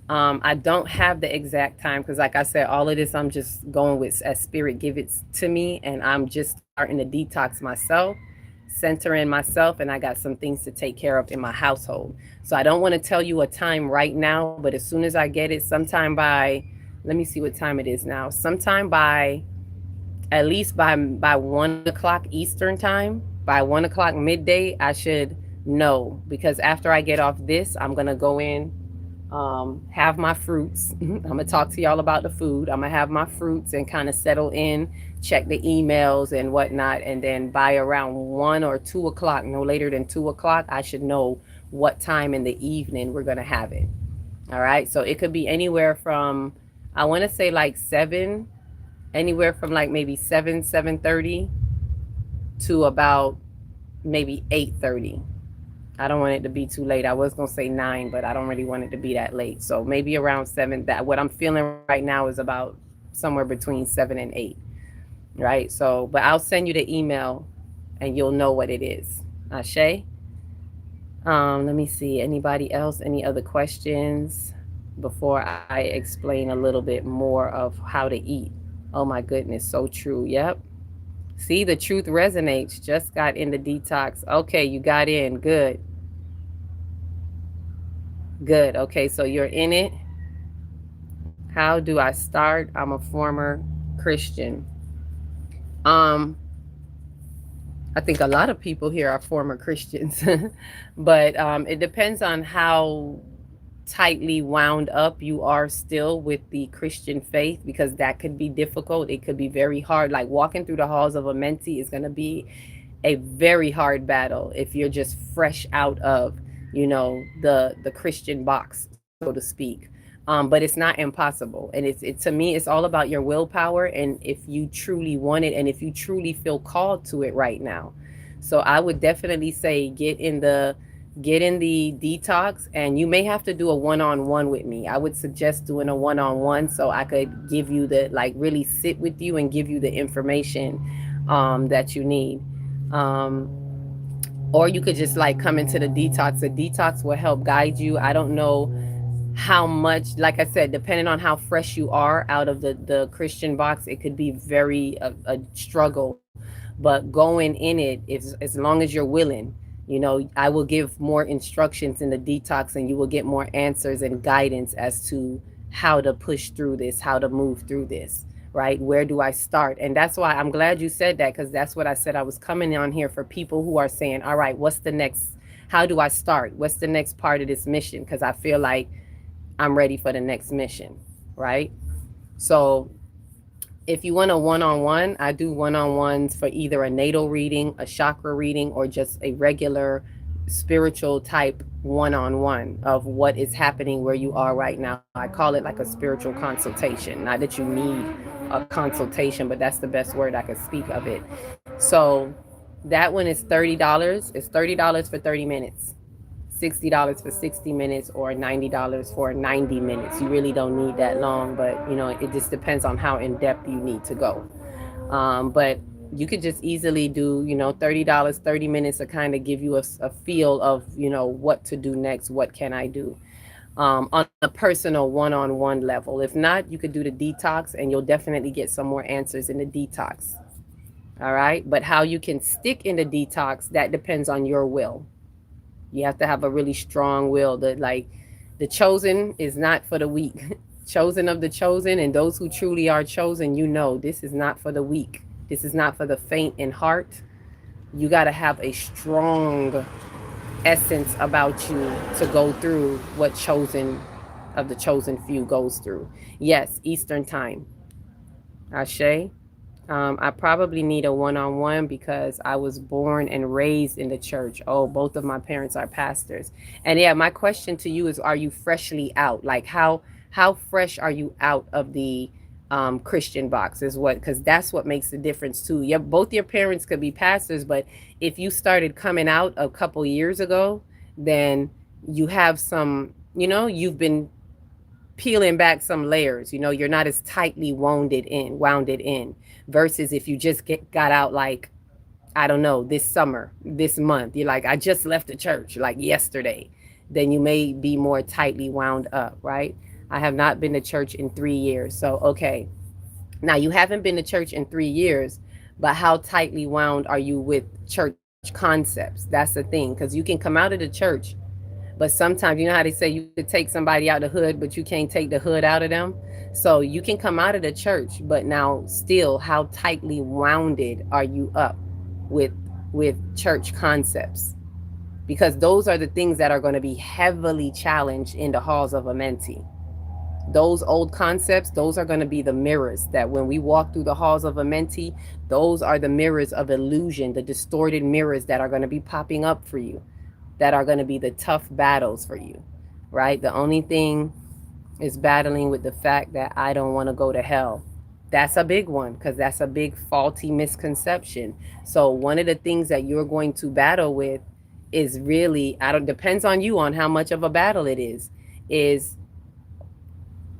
I don't have the exact time because, like I said, all of this I'm just going with as spirit give it to me, and I'm just starting to detox myself, centering myself, and I got some things to take care of in my household. So I don't want to tell you a time right now, but as soon as I get it, sometime by, let me see what time it is now, sometime by, at least by 1 o'clock Eastern time, by 1 o'clock midday, I should know, because after I get off this, I'm going to go in have my fruits. I'm gonna talk to y'all about the food. I'm gonna have my fruits and kind of settle in, check the emails and whatnot, and then by around 1 or 2 o'clock, no later than 2 o'clock, I should know what time in the evening we're gonna have it. All right, so it could be anywhere from, I want to say like 7, anywhere from like maybe 7:30 to about maybe 8:30. I don't want it to be too late. I was going to say 9, but I don't really want it to be that late. So maybe around 7. That what I'm feeling right now is about somewhere between 7 and 8. Right? So, but I'll send you the email and you'll know what it is. Ashe? Let me see. Anybody else? Any other questions before I explain a little bit more of how to eat? Oh my goodness, so true. Yep. See, the truth resonates. Just got in the detox. Okay, you got in. Good. Good. Okay, so you're in it. How do I start? I'm a former Christian. I think a lot of people here are former Christians, but it depends on how tightly wound up you are still with the Christian faith, because that could be difficult. It could be very hard. Like walking through the halls of Amenti is going to be a very hard battle if you're just fresh out of, the Christian box, so to speak. But it's not impossible. And it's to me, it's all about your willpower. And if you truly want it, and if you truly feel called to it right now. So I would definitely say get in the detox, and you may have to do a one-on-one with me. I would suggest doing a one-on-one so I could give you the, like, really sit with you and give you the information that you need. Or you could just like come into the detox. The detox will help guide you. I don't know how much, like I said, depending on how fresh you are out of the Christian box, it could be very a struggle. But going in it, as long as you're willing, I will give more instructions in the detox, and you will get more answers and guidance as to how to push through this, how to move through this, right? Where do I start? And that's why I'm glad you said that, because that's what I said. I was coming on here for people who are saying, all right, what's the next, how do I start? What's the next part of this mission? Because I feel like I'm ready for the next mission, right? So if you want a one-on-one, I do one-on-ones for either a natal reading, a chakra reading, or just a regular spiritual type one-on-one of what is happening where you are right now. I call it like a spiritual consultation. Not that you need a consultation, but that's the best word I could speak of it. So that one is $30. It's $30 for 30 minutes. $60 for 60 minutes, or $90 for 90 minutes. You really don't need that long, but it just depends on how in depth you need to go. But you could just easily do, $30, 30 minutes to kind of give you a feel of, what to do next. What can I do on a personal one-on-one level? If not, you could do the detox, and you'll definitely get some more answers in the detox. All right. But how you can stick in the detox, that depends on your will. You have to have a really strong will. The chosen is not for the weak. Chosen of the chosen, and those who truly are chosen, this is not for the weak. This is not for the faint in heart. You got to have a strong essence about you to go through what chosen of the chosen few goes through. Yes, Eastern time. Ashe. I probably need a one-on-one because I was born and raised in the church. Oh, both of my parents are pastors. And yeah, my question to you is, are you freshly out? Like how fresh are you out of the Christian box is what, because that's what makes the difference too. Yeah, both your parents could be pastors, but if you started coming out a couple years ago, then you have some, you've been peeling back some layers. You're not as tightly wound in versus if you just got out, like, I don't know, this summer, this month, you're like, I just left the church like yesterday, then you may be more tightly wound up, right? I have not been to church in 3 years. So, okay. Now you haven't been to church in 3 years, but how tightly wound are you with church concepts? That's the thing. Because you can come out of the church, but sometimes, you know how they say you could take somebody out of the hood, but you can't take the hood out of them. So you can come out of the church, but now still, how tightly wounded are you up with church concepts? because those are the things that are going to be heavily challenged in the halls of Amenti. Those old concepts, those are going to be the mirrors that when we walk through the halls of Amenti, those are the mirrors of illusion, the distorted mirrors that are going to be popping up for you, that are going to be the tough battles for you, right? The only thing is battling with the fact that I don't want to go to hell. That's a big one, because that's a big faulty misconception. So one of the things that you're going to battle with is really, I don't, depends on you on how much of a battle it is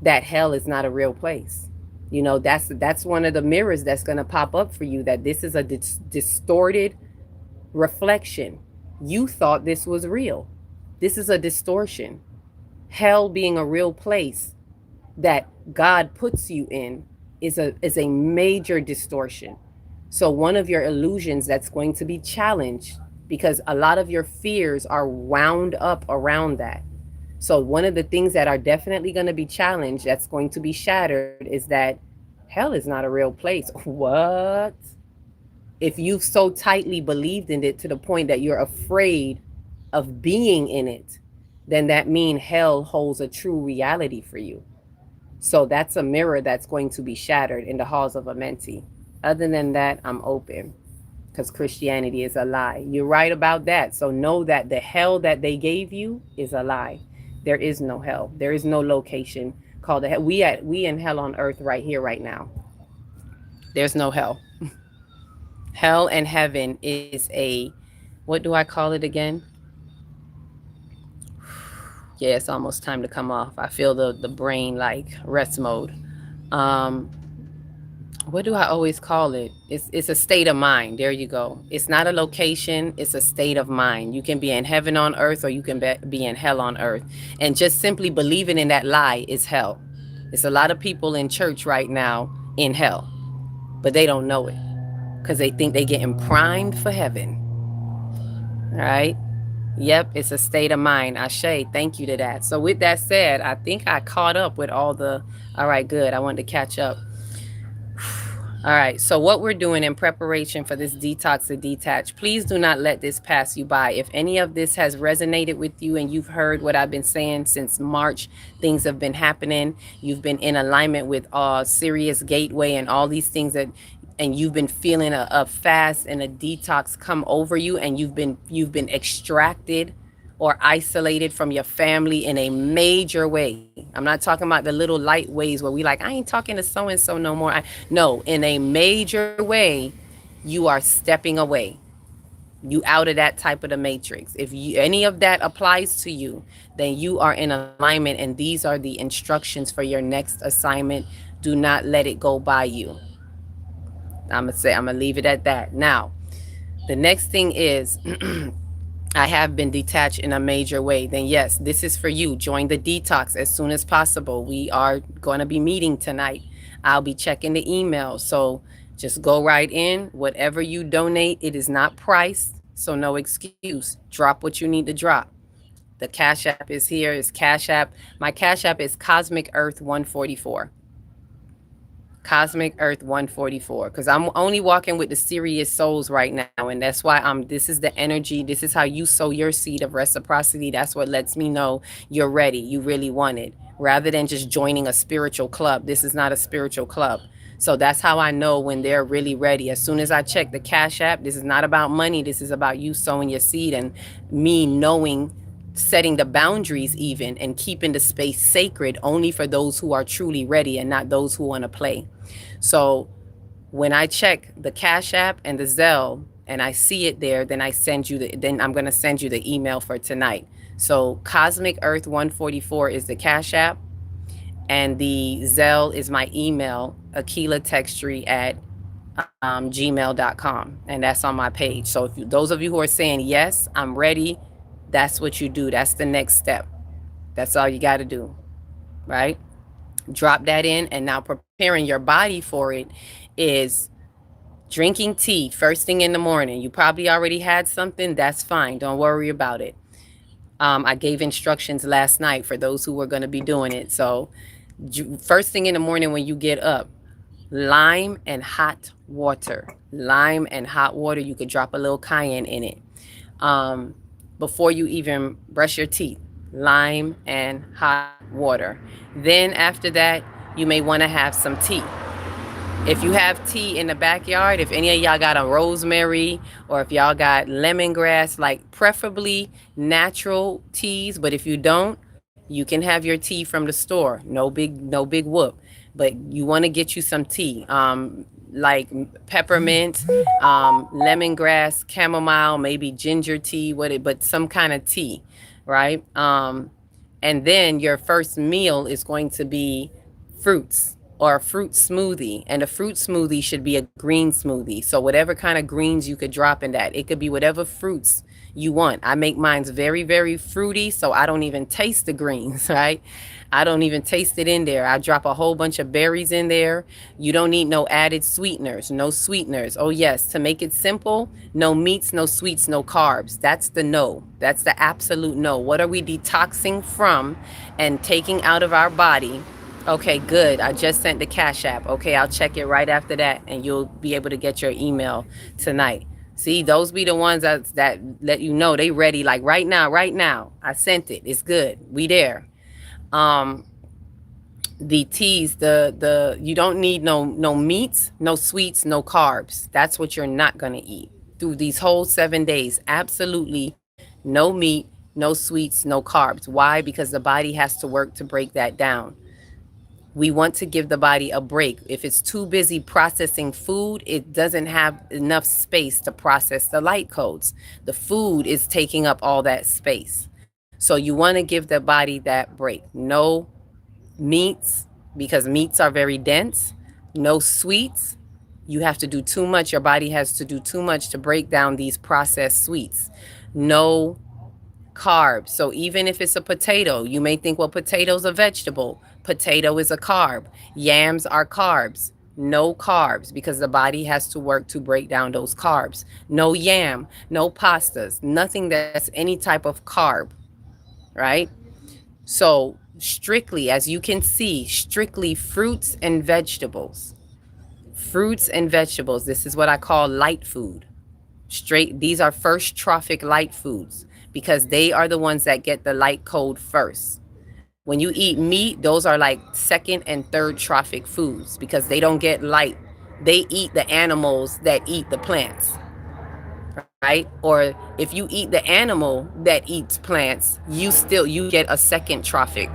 that hell is not a real place. You know, that's one of the mirrors that's going to pop up for you, that this is a distorted reflection. You thought this was real. This is a distortion. Hell being a real place that God puts you in is a major distortion. So one of your illusions that's going to be challenged, because a lot of your fears are wound up around that. So one of the things that are definitely going to be challenged, that's going to be shattered, is that hell is not a real place. What? If you've so tightly believed in it to the point that you're afraid of being in it, then that means hell holds a true reality for you. So that's a mirror that's going to be shattered in the halls of Amenti. Other than that, I'm open, because Christianity is a lie. You're right about that. So know that the hell that they gave you is a lie. There is no hell. There is no location called a hell. We in hell on earth right here, right now. There's no hell. Hell and heaven is a, what do I call it again? Yeah, it's almost time to come off. I feel the brain like rest mode. What do I always call it? It's a state of mind. There you go. It's not a location. It's a state of mind. You can be in heaven on earth, or you can be in hell on earth. And just simply believing in that lie is hell. It's a lot of people in church right now in hell, but they don't know it, because they think they're getting primed for heaven. All right? Yep, it's a state of mind. Ashe, thank you to that. So with that said, I think I caught up with all right, good. I wanted to catch up. All right, so what we're doing in preparation for this detox to detach, please do not let this pass you by. If any of this has resonated with you and you've heard what I've been saying since March, things have been happening, you've been in alignment with Sirius Gateway and all these things and you've been feeling a fast and a detox come over you, and you've been extracted or isolated from your family in a major way. I'm not talking about the little light ways where we like, I ain't talking to so-and-so no more. No, in a major way, you are stepping away. You out of that type of the matrix. If any of that applies to you, then you are in alignment, and these are the instructions for your next assignment. Do not let it go by you. I'm gonna leave it at that. Now, the next thing is, I have been detached in a major way. Then yes, this is for you. Join the detox as soon as possible. We are going to be meeting tonight. I'll be checking the email. So just go right in. Whatever you donate, it is not priced, so no excuse. Drop what you need to drop. The Cash App is here. It's Cash App. My Cash App is Cosmic Earth 144. Cosmic Earth 144, because I'm only walking with the serious souls right now, and that's why this is the energy. This is how you sow your seed of reciprocity. That's what lets me know you're ready, you really want it, rather than just joining a spiritual club. This is not a spiritual club. So that's how I know when they're really ready. As soon as I check the Cash App, this is not about money. This is about you sowing your seed, and me knowing, setting the boundaries even, and keeping the space sacred only for those who are truly ready and not those who want to play. So when I check the Cash App and the Zelle and I see it there, then then I'm going to send you the email for tonight. So Cosmic Earth 144 is the Cash App, and the Zelle is my email, akilatextry@gmail.com, and that's on my page. So if those of you who are saying, yes, I'm ready, that's what you do. That's the next step. That's all you got to do, right? Drop that in, and now preparing your body for it is drinking tea first thing in the morning. You probably already had something. That's fine. Don't worry about it. I gave instructions last night for those who were going to be doing it. So first thing in the morning when you get up, lime and hot water. Lime and hot water. You could drop a little cayenne in it. before you even brush your teeth. Lime and hot water. Then after that, you may want to have some tea. If you have tea in the backyard, if any of y'all got a rosemary or if y'all got lemongrass, like preferably natural teas, but if you don't, you can have your tea from the store. No big whoop. But you want to get you some tea. Like peppermint, lemongrass, chamomile, maybe ginger tea, but some kind of tea, right? And then your first meal is going to be fruits or a fruit smoothie. And a fruit smoothie should be a green smoothie. So whatever kind of greens you could drop in that. It could be whatever fruits you want. I make mine's very, very fruity, so I don't even taste the greens, right? I don't even taste it in there. I drop a whole bunch of berries in there. You don't need no added sweeteners, no sweeteners. Oh yes, to make it simple, no meats, no sweets, no carbs. That's the no. That's the absolute no. What are we detoxing from and taking out of our body? Okay, good. I just sent the Cash App. Okay, I'll check it right after that and you'll be able to get your email tonight. See, those be the ones that let you know they ready. Like right now. I sent it. It's good. We there. The teas, the you don't need no meats, no sweets, no carbs. That's what you're not gonna eat through these whole 7 days. Absolutely no meat, no sweets, no carbs. Why? Because the body has to work to break that down. We want to give the body a break. If it's too busy processing food, it doesn't have enough space to process the light codes. The food is taking up all that space. So you want to give the body that break. No meats, because meats are very dense. No sweets. You have to do too much. Your body has to do too much to break down these processed sweets. No carbs. So even if it's a potato, you may think, well, potato's a vegetable. Potato is a carb. Yams are carbs. No carbs, because the body has to work to break down those carbs. No yam, no pastas, nothing that's any type of carb, right? So strictly, as you can see, strictly fruits and vegetables. Fruits and vegetables. This is what I call light food. These are first trophic light foods because they are the ones that get the light code first. When you eat meat, those are like second and third trophic foods because they don't get light. They eat the animals that eat the plants, right? Or if you eat the animal that eats plants, you get a second trophic,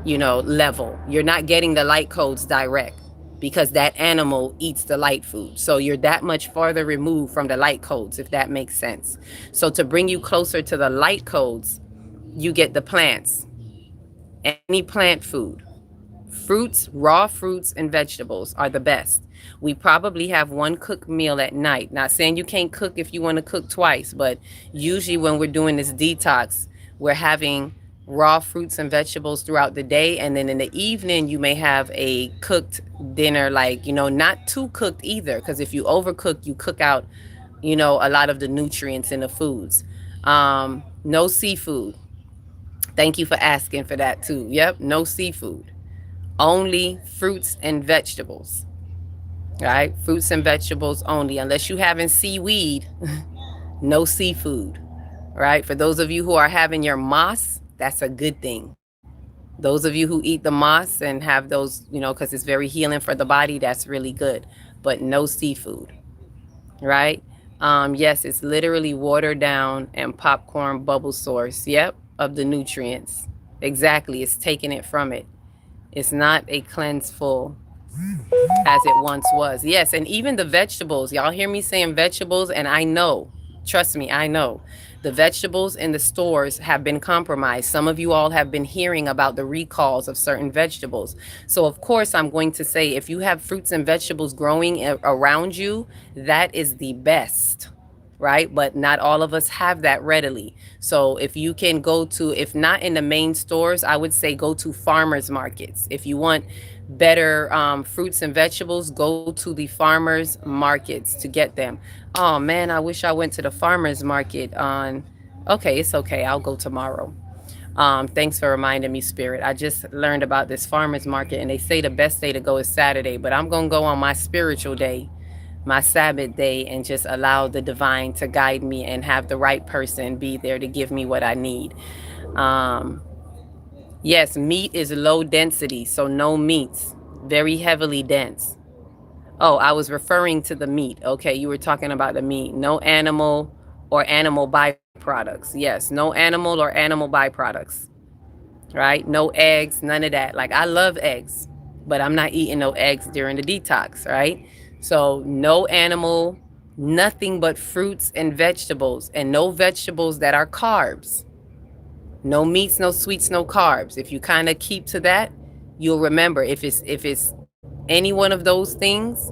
level. You're not getting the light codes direct because that animal eats the light food. So you're that much farther removed from the light codes, if that makes sense. So to bring you closer to the light codes, you get the plants. Any plant food, fruits, raw fruits and vegetables are the best. We probably have one cooked meal at night. Not saying you can't cook if you want to cook twice, but usually when we're doing this detox, we're having raw fruits and vegetables throughout the day. And then in the evening, you may have a cooked dinner, like, not too cooked either. Because if you overcook, you cook out, a lot of the nutrients in the foods. No seafood. Thank you for asking for that too. Yep, no seafood. Only fruits and vegetables. All right, fruits and vegetables only. Unless you having seaweed, no seafood. Right? For those of you who are having your moss, that's a good thing. Those of you who eat the moss and have those, because it's very healing for the body, that's really good. But no seafood. Right? Yes, it's literally watered down and popcorn bubble source. Yep. Of the nutrients. Exactly. It's taking it from it. It's not a cleanse full as it once was. Yes, and even the vegetables. Y'all hear me saying vegetables, and I know. Trust me, I know. The vegetables in the stores have been compromised. Some of you all have been hearing about the recalls of certain vegetables. So of course, I'm going to say if you have fruits and vegetables growing around you, that is the best. Right? But not all of us have that readily. So if you can go to, if not in the main stores, I would say go to farmers markets. If you want better fruits and vegetables, go to the farmers markets to get them. Oh man, I wish I went to the farmers market on, okay, it's okay. I'll go tomorrow. Thanks for reminding me, Spirit. I just learned about this farmers market and they say the best day to go is Saturday, but I'm going to go on my spiritual day. my Sabbath day and just allow the divine to guide me and have the right person be there to give me what I need. Yes, meat is low density, so no meats, very heavily dense. Oh, I was referring to the meat. Okay, you were talking about the meat. No animal or animal byproducts. Yes, no animal or animal byproducts. Right? No eggs, none of that. Like, I love eggs, but I'm not eating no eggs during the detox, right? So no animal, nothing but fruits and vegetables, and no vegetables that are carbs. No meats, no sweets, no carbs. If you kind of keep to that, you'll remember if it's any one of those things,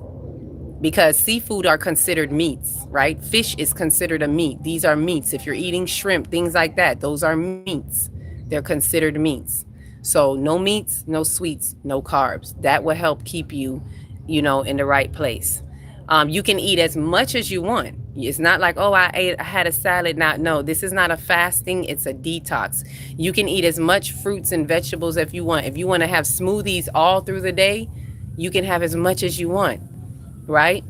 because seafood are considered meats, right? Fish is considered a meat. These are meats. If you're eating shrimp, things like that, those are meats. They're considered meats. So no meats, no sweets, no carbs. That will help keep you, in the right place. You can eat as much as you want. It's not like, oh, I had a salad. No, this is not a fasting. It's a detox. You can eat as much fruits and vegetables if you want. If you want to have smoothies all through the day, you can have as much as you want, right?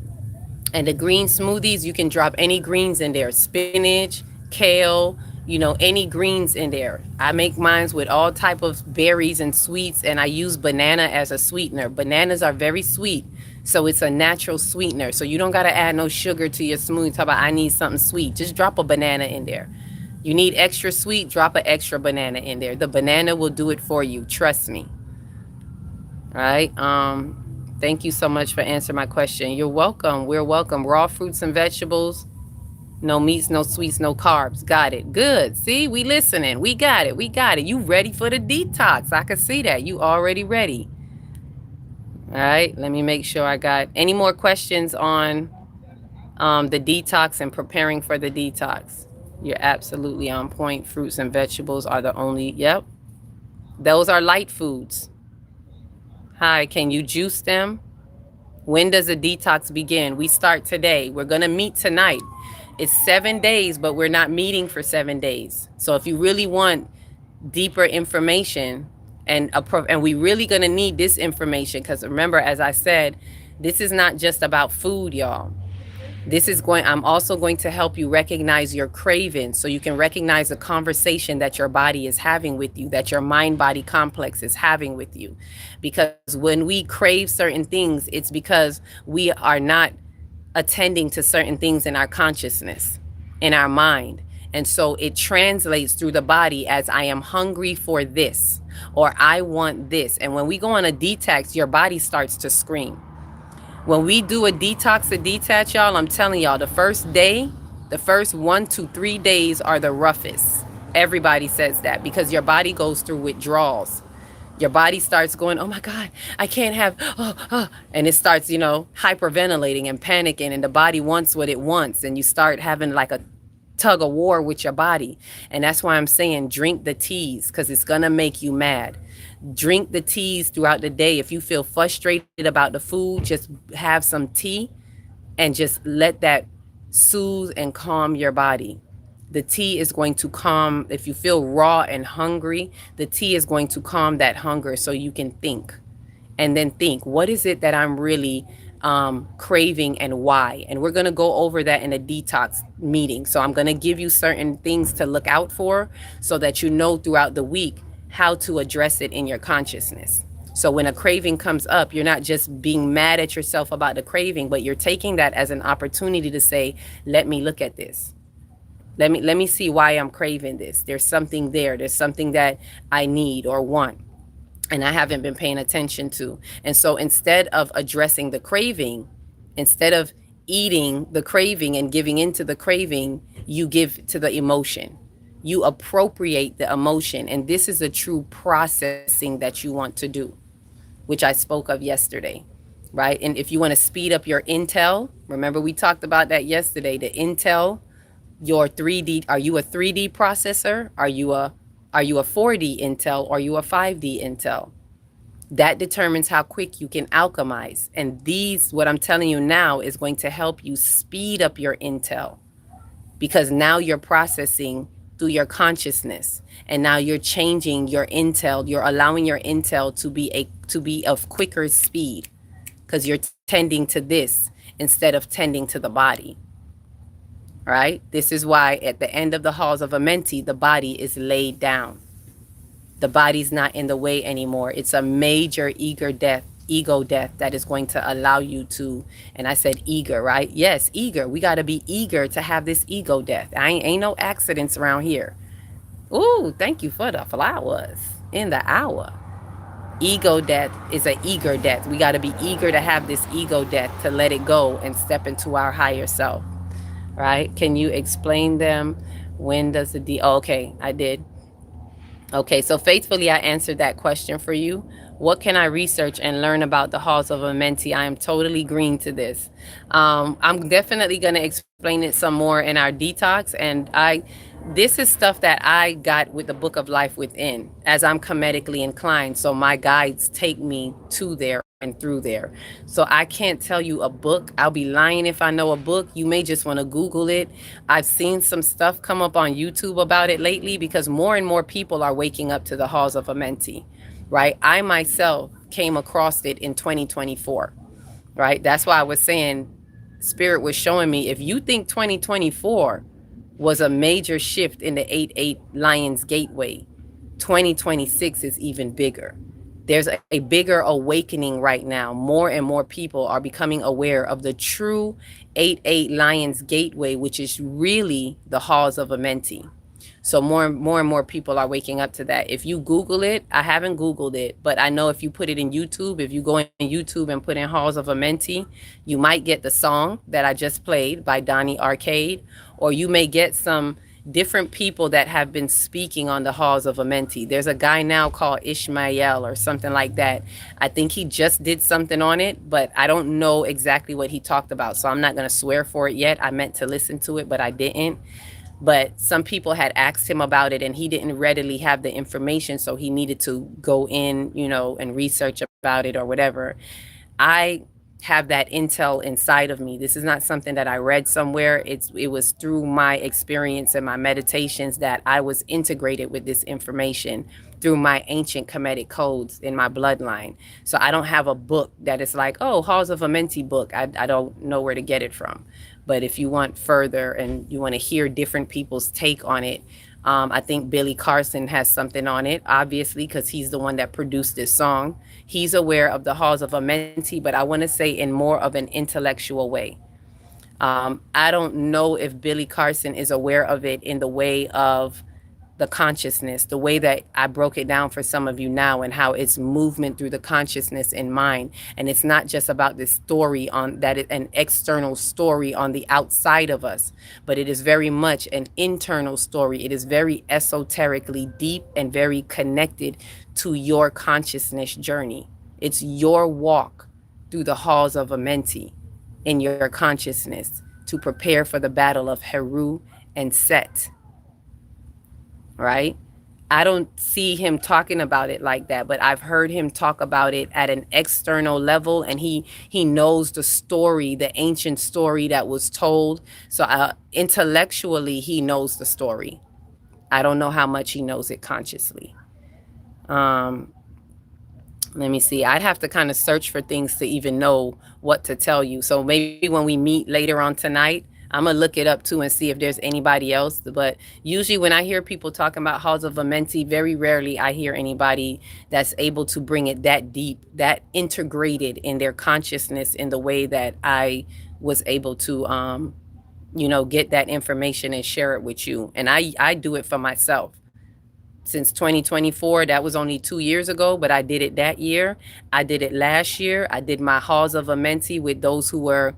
And the green smoothies, you can drop any greens in there. Spinach, kale, any greens in there. I make mine with all type of berries and sweets, and I use banana as a sweetener. Bananas are very sweet, so it's a natural sweetener. So you don't got to add no sugar to your smoothie. Talk about, I need something sweet. Just drop a banana in there. You need extra sweet, drop an extra banana in there. The banana will do it for you. Trust me. All right. Thank you so much for answering my question. You're welcome. We're welcome. Raw fruits and vegetables. No meats, no sweets, no carbs. Got it. Good. See, we listening. We got it. We got it. You ready for the detox? I can see that. You already ready. All right. Let me make sure I got any more questions on the detox and preparing for the detox. You're absolutely on point. Fruits and vegetables are the only. Yep. Those are light foods. Hi, can you juice them? When does the detox begin? We start today. We're going to meet tonight. It's 7 days, but we're not meeting for 7 days. So if you really want deeper information, and we really going to need this information, because remember, as I said, this is not just about food, y'all. I'm also going to help you recognize your cravings, so you can recognize the conversation that your body is having with you, that your mind-body complex is having with you. Because when we crave certain things, it's because we are not attending to certain things in our consciousness, in our mind. And so it translates through the body as, I am hungry for this, or I want this. And when we go on a detox, your body starts to scream. When we do a detach, y'all, I'm telling y'all, the first 1 to 3 days are the roughest. Everybody says that, because your body goes through withdrawals. Your body starts going, oh my God, I can't have, and it starts, hyperventilating and panicking, and the body wants what it wants. And you start having like a tug of war with your body. And that's why I'm saying drink the teas, because it's going to make you mad. Drink the teas throughout the day. If you feel frustrated about the food, just have some tea and just let that soothe and calm your body. The tea is going to calm. If you feel raw and hungry, the tea is going to calm that hunger, so you can think. And then think, what is it that I'm really craving and why? And we're going to go over that in a detox meeting. So I'm going to give you certain things to look out for, so that you know throughout the week how to address it in your consciousness. So when a craving comes up, you're not just being mad at yourself about the craving, but you're taking that as an opportunity to say, let me look at this. Let me see why I'm craving this. There's something there. There's something that I need or want, and I haven't been paying attention to. And so instead of addressing the craving, instead of eating the craving and giving into the craving, you give to the emotion. You appropriate the emotion. And this is a true processing that you want to do, which I spoke of yesterday, right? And if you want to speed up your intel, remember we talked about that yesterday, the intel, your 3D, are you a 3D processor? Are you a 4D intel? Or are you a 5D intel? That determines how quick you can alchemize. And what I'm telling you now is going to help you speed up your intel, because now you're processing through your consciousness, and now you're changing your intel. You're allowing your intel to be of quicker speed, because you're tending to this. instead of tending to the body. Right? This is why at the end of the halls of Amenti, the body is laid down. The body's not in the way anymore. It's a major ego death that is going to allow you to, and I said eager, right? Yes, eager. We got to be eager to have this ego death. Ain't no accidents around here. Ooh, thank you for the flowers in the hour. Ego death is an eager death. We got to be eager to have this ego death, to let it go and step into our higher self, right? Can you explain them? When does the oh, okay, I did. Okay, so faithfully I answered that question for you. What can I research and learn about the halls of Amenti? I am totally green to this. I'm definitely going to explain it some more in our detox. And this is stuff that I got with the Book of Life Within, as I'm Kemetically inclined. So my guides take me to there and through there. So I can't tell you a book. I'll be lying if I know a book. You may just want to Google it. I've seen some stuff come up on YouTube about it lately, because more and more people are waking up to the halls of Amenti, right? I myself came across it in 2024, right? That's why I was saying Spirit was showing me, if you think 2024 was a major shift in the 8-8 Lions Gateway, 2026 is even bigger. There's a bigger awakening right now. More and more people are becoming aware of the true 8-8 Lions Gateway, which is really the halls of Amenti. So more and more people are waking up to that. If you Google it, I haven't Googled it, but I know if you put it in YouTube, if you go in YouTube and put in halls of Amenti, you might get the song that I just played by Donnie Arcade, or you may get some different people that have been speaking on the halls of Amenti. There's a guy now called Ishmael or something like that. I think he just did something on it, but I don't know exactly what he talked about. So I'm not going to swear for it yet. I meant to listen to it, but I didn't. But some people had asked him about it and he didn't readily have the information. So he needed to go in, and research about it or whatever. I have that intel inside of me. This is not something that I read somewhere. It was through my experience and my meditations that I was integrated with this information through my ancient Kemetic codes in my bloodline. So I don't have a book that is like, oh, Halls of Amenti book. I don't know where to get it from. But if you want further and you want to hear different people's take on it, I think Billy Carson has something on it, obviously, because he's the one that produced this song. He's aware of the halls of Amenti, but I want to say in more of an intellectual way. I don't know if Billy Carson is aware of it in the way of the consciousness, the way that I broke it down for some of you now, and how it's movement through the consciousness and mind. And it's not just about this story on that, an external story on the outside of us, but it is very much an internal story. It is very esoterically deep and very connected to your consciousness journey. It's your walk through the halls of Amenti in your consciousness to prepare for the battle of Heru and Set. Right? I don't see him talking about it like that, but I've heard him talk about it at an external level, and he knows the story, the ancient story that was told. So intellectually, he knows the story. I don't know how much he knows it consciously. Let me see. I'd have to kind of search for things to even know what to tell you. So maybe when we meet later on tonight, I'm going to look it up too and see if there's anybody else. But usually when I hear people talking about halls of Amenti, very rarely I hear anybody that's able to bring it that deep, that integrated in their consciousness in the way that I was able to, get that information and share it with you. And I do it for myself. Since 2024, that was only 2 years ago, but I did it that year. I did it last year. I did my halls of Amenti with those who were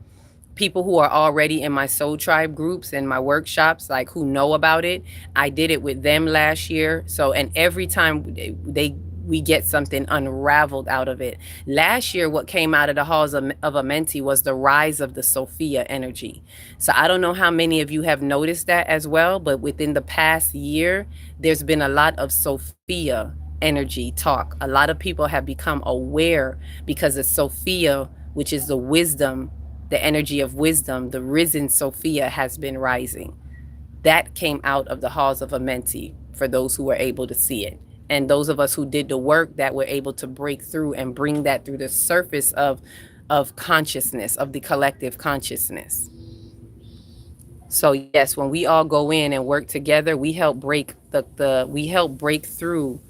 people who are already in my soul tribe groups and my workshops, like who know about it. I did it with them last year. So, and every time we get something unraveled out of it. Last year, what came out of the halls of Amenti was the rise of the Sophia energy. So I don't know how many of you have noticed that as well, but within the past year, there's been a lot of Sophia energy talk. A lot of people have become aware because of Sophia, which is the wisdom, the energy of wisdom, the risen Sophia has been rising. That came out of the halls of Amenti for those who were able to see it. And those of us who did the work that were able to break through and bring that through the surface of of consciousness, of the collective consciousness. So yes, when we all go in and work together, we help break we help break through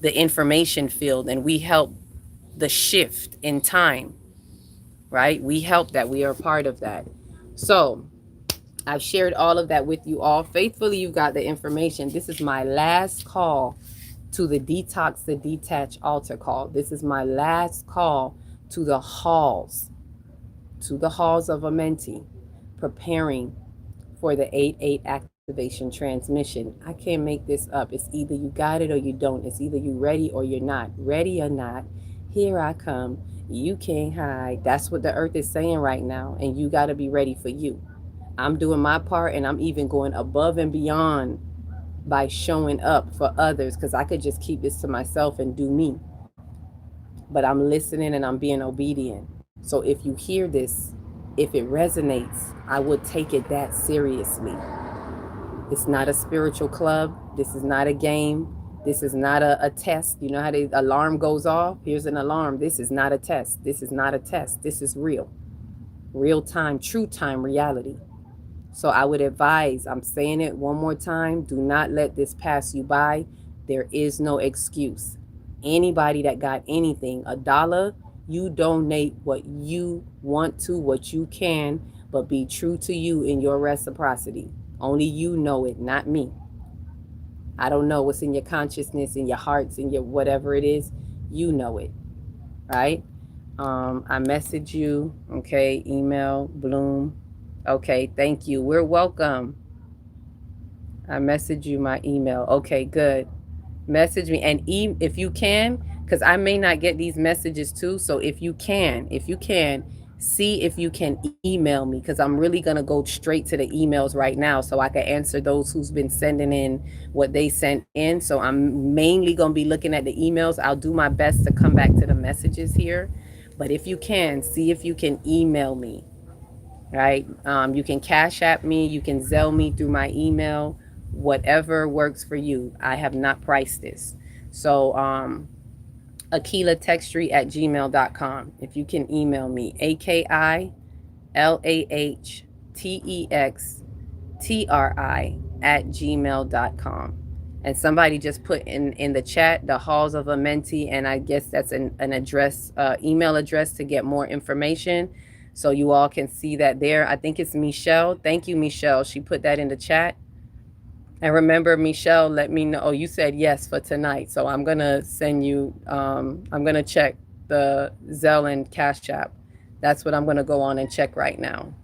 the information field, and we help the shift in time, right? We help that. We are part of that. So I've shared all of that with you all. Faithfully, you've got the information. This is my last call to the Detox the Detach altar call. This is my last call to the halls of Amenti, preparing for the 8/8 activation transmission. I can't make this up. It's either you got it or you don't. It's either you ready or you're not. Ready or not, here I come. You can't hide. That's what the earth is saying right now. And you got to be ready for you. I'm doing my part, and I'm even going above and beyond by showing up for others, because I could just keep this to myself and do me. But I'm listening and I'm being obedient. So if you hear this, if it resonates, I would take it that seriously. It's not a spiritual club. This is not a game. This is not a test. You know how the alarm goes off? Here's an alarm. This is not a test. This is not a test. This is real. Real time, true time reality. So I would advise, I'm saying it one more time, do not let this pass you by. There is no excuse. Anybody that got anything, $1, you donate what you want to, what you can, but be true to you in your reciprocity. Only you know it, not me. I don't know what's in your consciousness, in your hearts, in your whatever it is. You know it, right? I message you, okay, email, Bloom. Okay, thank you. We're welcome. I message you my email. Okay, good. Message me, and if you can, because I may not get these messages too. So if you can, see if you can email me, because I'm really going to go straight to the emails right now so I can answer those who's been sending in what they sent in. So I'm mainly going to be looking at the emails. I'll do my best to come back to the messages here. But if you can, see if you can email me, right? You can Cash App me, you can Zelle me through my email, whatever works for you. I have not priced this. So akilatextry@gmail.com. If you can email me, AKILAHTEXTRI@gmail.com. And somebody just put in the chat the Halls of Amenti, and I guess that's an address, email address to get more information. So you all can see that there. I think it's Michelle. Thank you, Michelle. She put that in the chat. And remember, Michelle, let me know. Oh, you said yes for tonight. So I'm going to send you, I'm going to check the Zelle and Cash App. That's what I'm going to go on and check right now.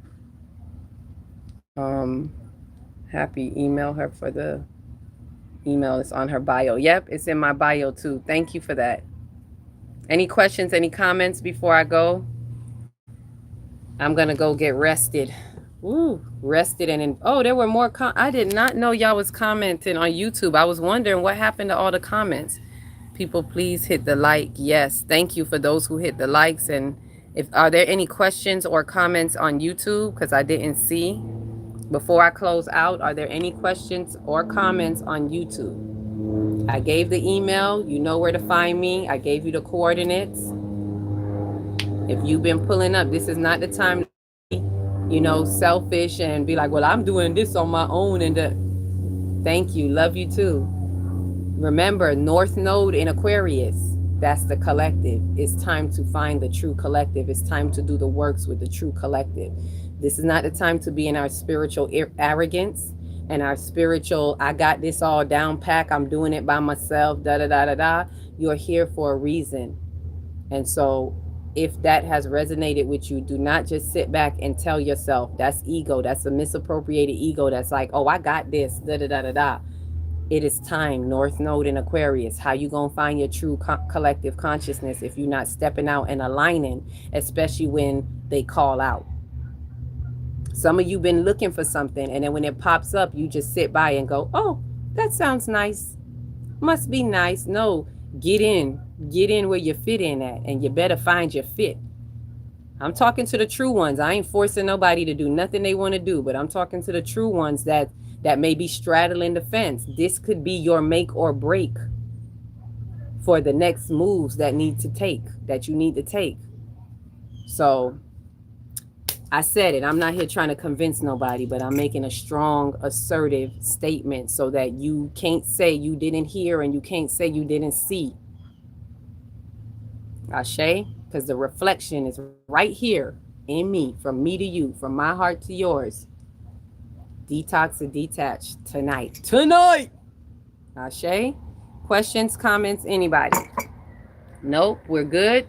Happy, email her for the email. It's on her bio. Yep, it's in my bio too. Thank you for that. Any questions, any comments before I go? I'm going to go get rested. Ooh, rested and oh, there were more. I did not know y'all was commenting on YouTube. I was wondering what happened to all the comments. People, please hit the like. Yes, thank you for those who hit the likes. And if are there any questions or comments on YouTube? Because I didn't see. Before I close out, are there any questions or comments on YouTube? I gave the email. You know where to find me. I gave you the coordinates. If you've been pulling up, this is not the time to be, selfish and be like, well, I'm doing this on my own. And thank you. Love you too. Remember, North Node in Aquarius, that's the collective. It's time to find the true collective. It's time to do the works with the true collective. This is not the time to be in our spiritual arrogance and our spiritual, I got this all down pack. I'm doing it by myself, da-da-da-da-da. You're here for a reason. And so if that has resonated with you, do not just sit back and tell yourself, that's ego. That's a misappropriated ego. That's like, oh, I got this, da-da-da-da-da. It is time, North Node in Aquarius. How you gonna find your true collective consciousness if you're not stepping out and aligning, especially when they call out? Some of you been looking for something, and then when it pops up, you just sit by and go, oh, that sounds nice. Must be nice. No, get in where you fit in at, and you better find your fit. I'm talking to the true ones. I ain't forcing nobody to do nothing they want to do, but I'm talking to the true ones that may be straddling the fence. This could be your make or break for the next moves that you need to take. So I said it. I'm not here trying to convince nobody, but I'm making a strong, assertive statement so that you can't say you didn't hear and you can't say you didn't see. Ashe, because the reflection is right here in me, from me to you, from my heart to yours. Detox or detach tonight. Tonight! Ashe? Questions, comments, anybody? Nope, we're good.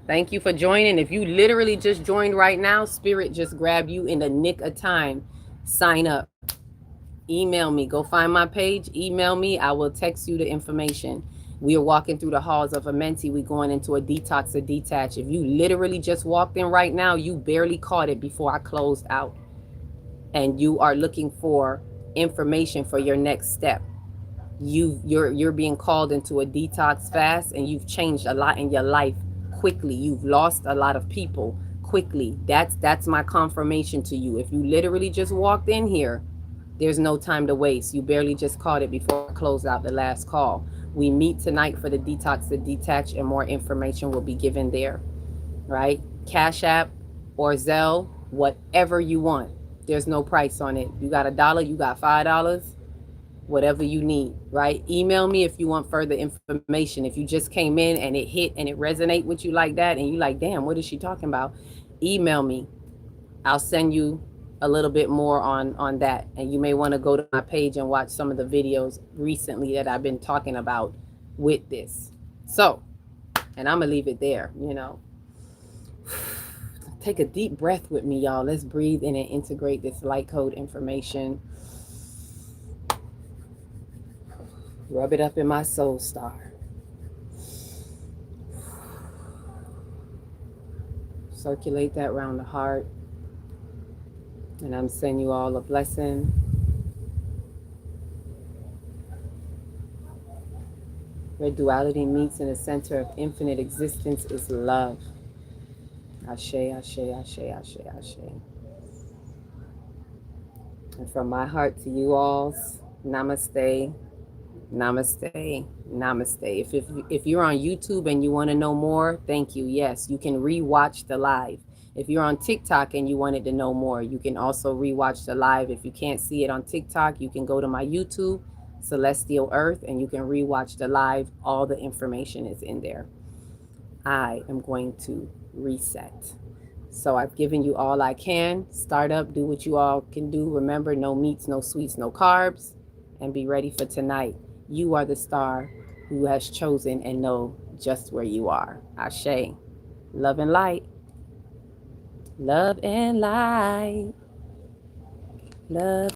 Thank you for joining. If you literally just joined right now, Spirit just grabbed you in the nick of time. Sign up. Email me. Go find my page. Email me. I will text you the information. We are walking through the halls of Amenti. We're going into a detox or detach. If you literally just walked in right now, you barely caught it before I closed out. And you are looking for information for your next step. You're being called into a detox fast, and you've changed a lot in your life quickly. You've lost a lot of people quickly. That's my confirmation to you. If you literally just walked in here, there's no time to waste. You barely just caught it before I closed out the last call. We meet tonight for the detox to detach, and more information will be given there, right? Cash App or Zelle, whatever you want. There's no price on it. You got $1, you got $5, whatever you need, right? Email me if you want further information. If you just came in and it hit and it resonate with you like that, and you like, damn, what is she talking about? Email me. I'll send you a little bit more on that. And you may want to go to my page and watch some of the videos recently that I've been talking about with this. So, and I'm gonna leave it there, you know. Take a deep breath with me, y'all. Let's breathe in and integrate this light code information. Rub it up in my soul star. Circulate that around the heart. And I'm sending you all a blessing. Where duality meets in the center of infinite existence is love. Ashe, ashe, ashe, ashe, ashe. And from my heart to you alls, namaste, namaste, namaste. If you're on YouTube and you want to know more, thank you. Yes, you can rewatch the live. If you're on TikTok and you wanted to know more, you can also rewatch the live. If you can't see it on TikTok, you can go to my YouTube, Celestial Earth, and you can rewatch the live. All the information is in there. I am going to reset. So I've given you all I can. Start up, do what you all can do. Remember, no meats, no sweets, no carbs, and be ready for tonight. You are the star who has chosen and know just where you are. Ashe. Love and light. Love and light. Love.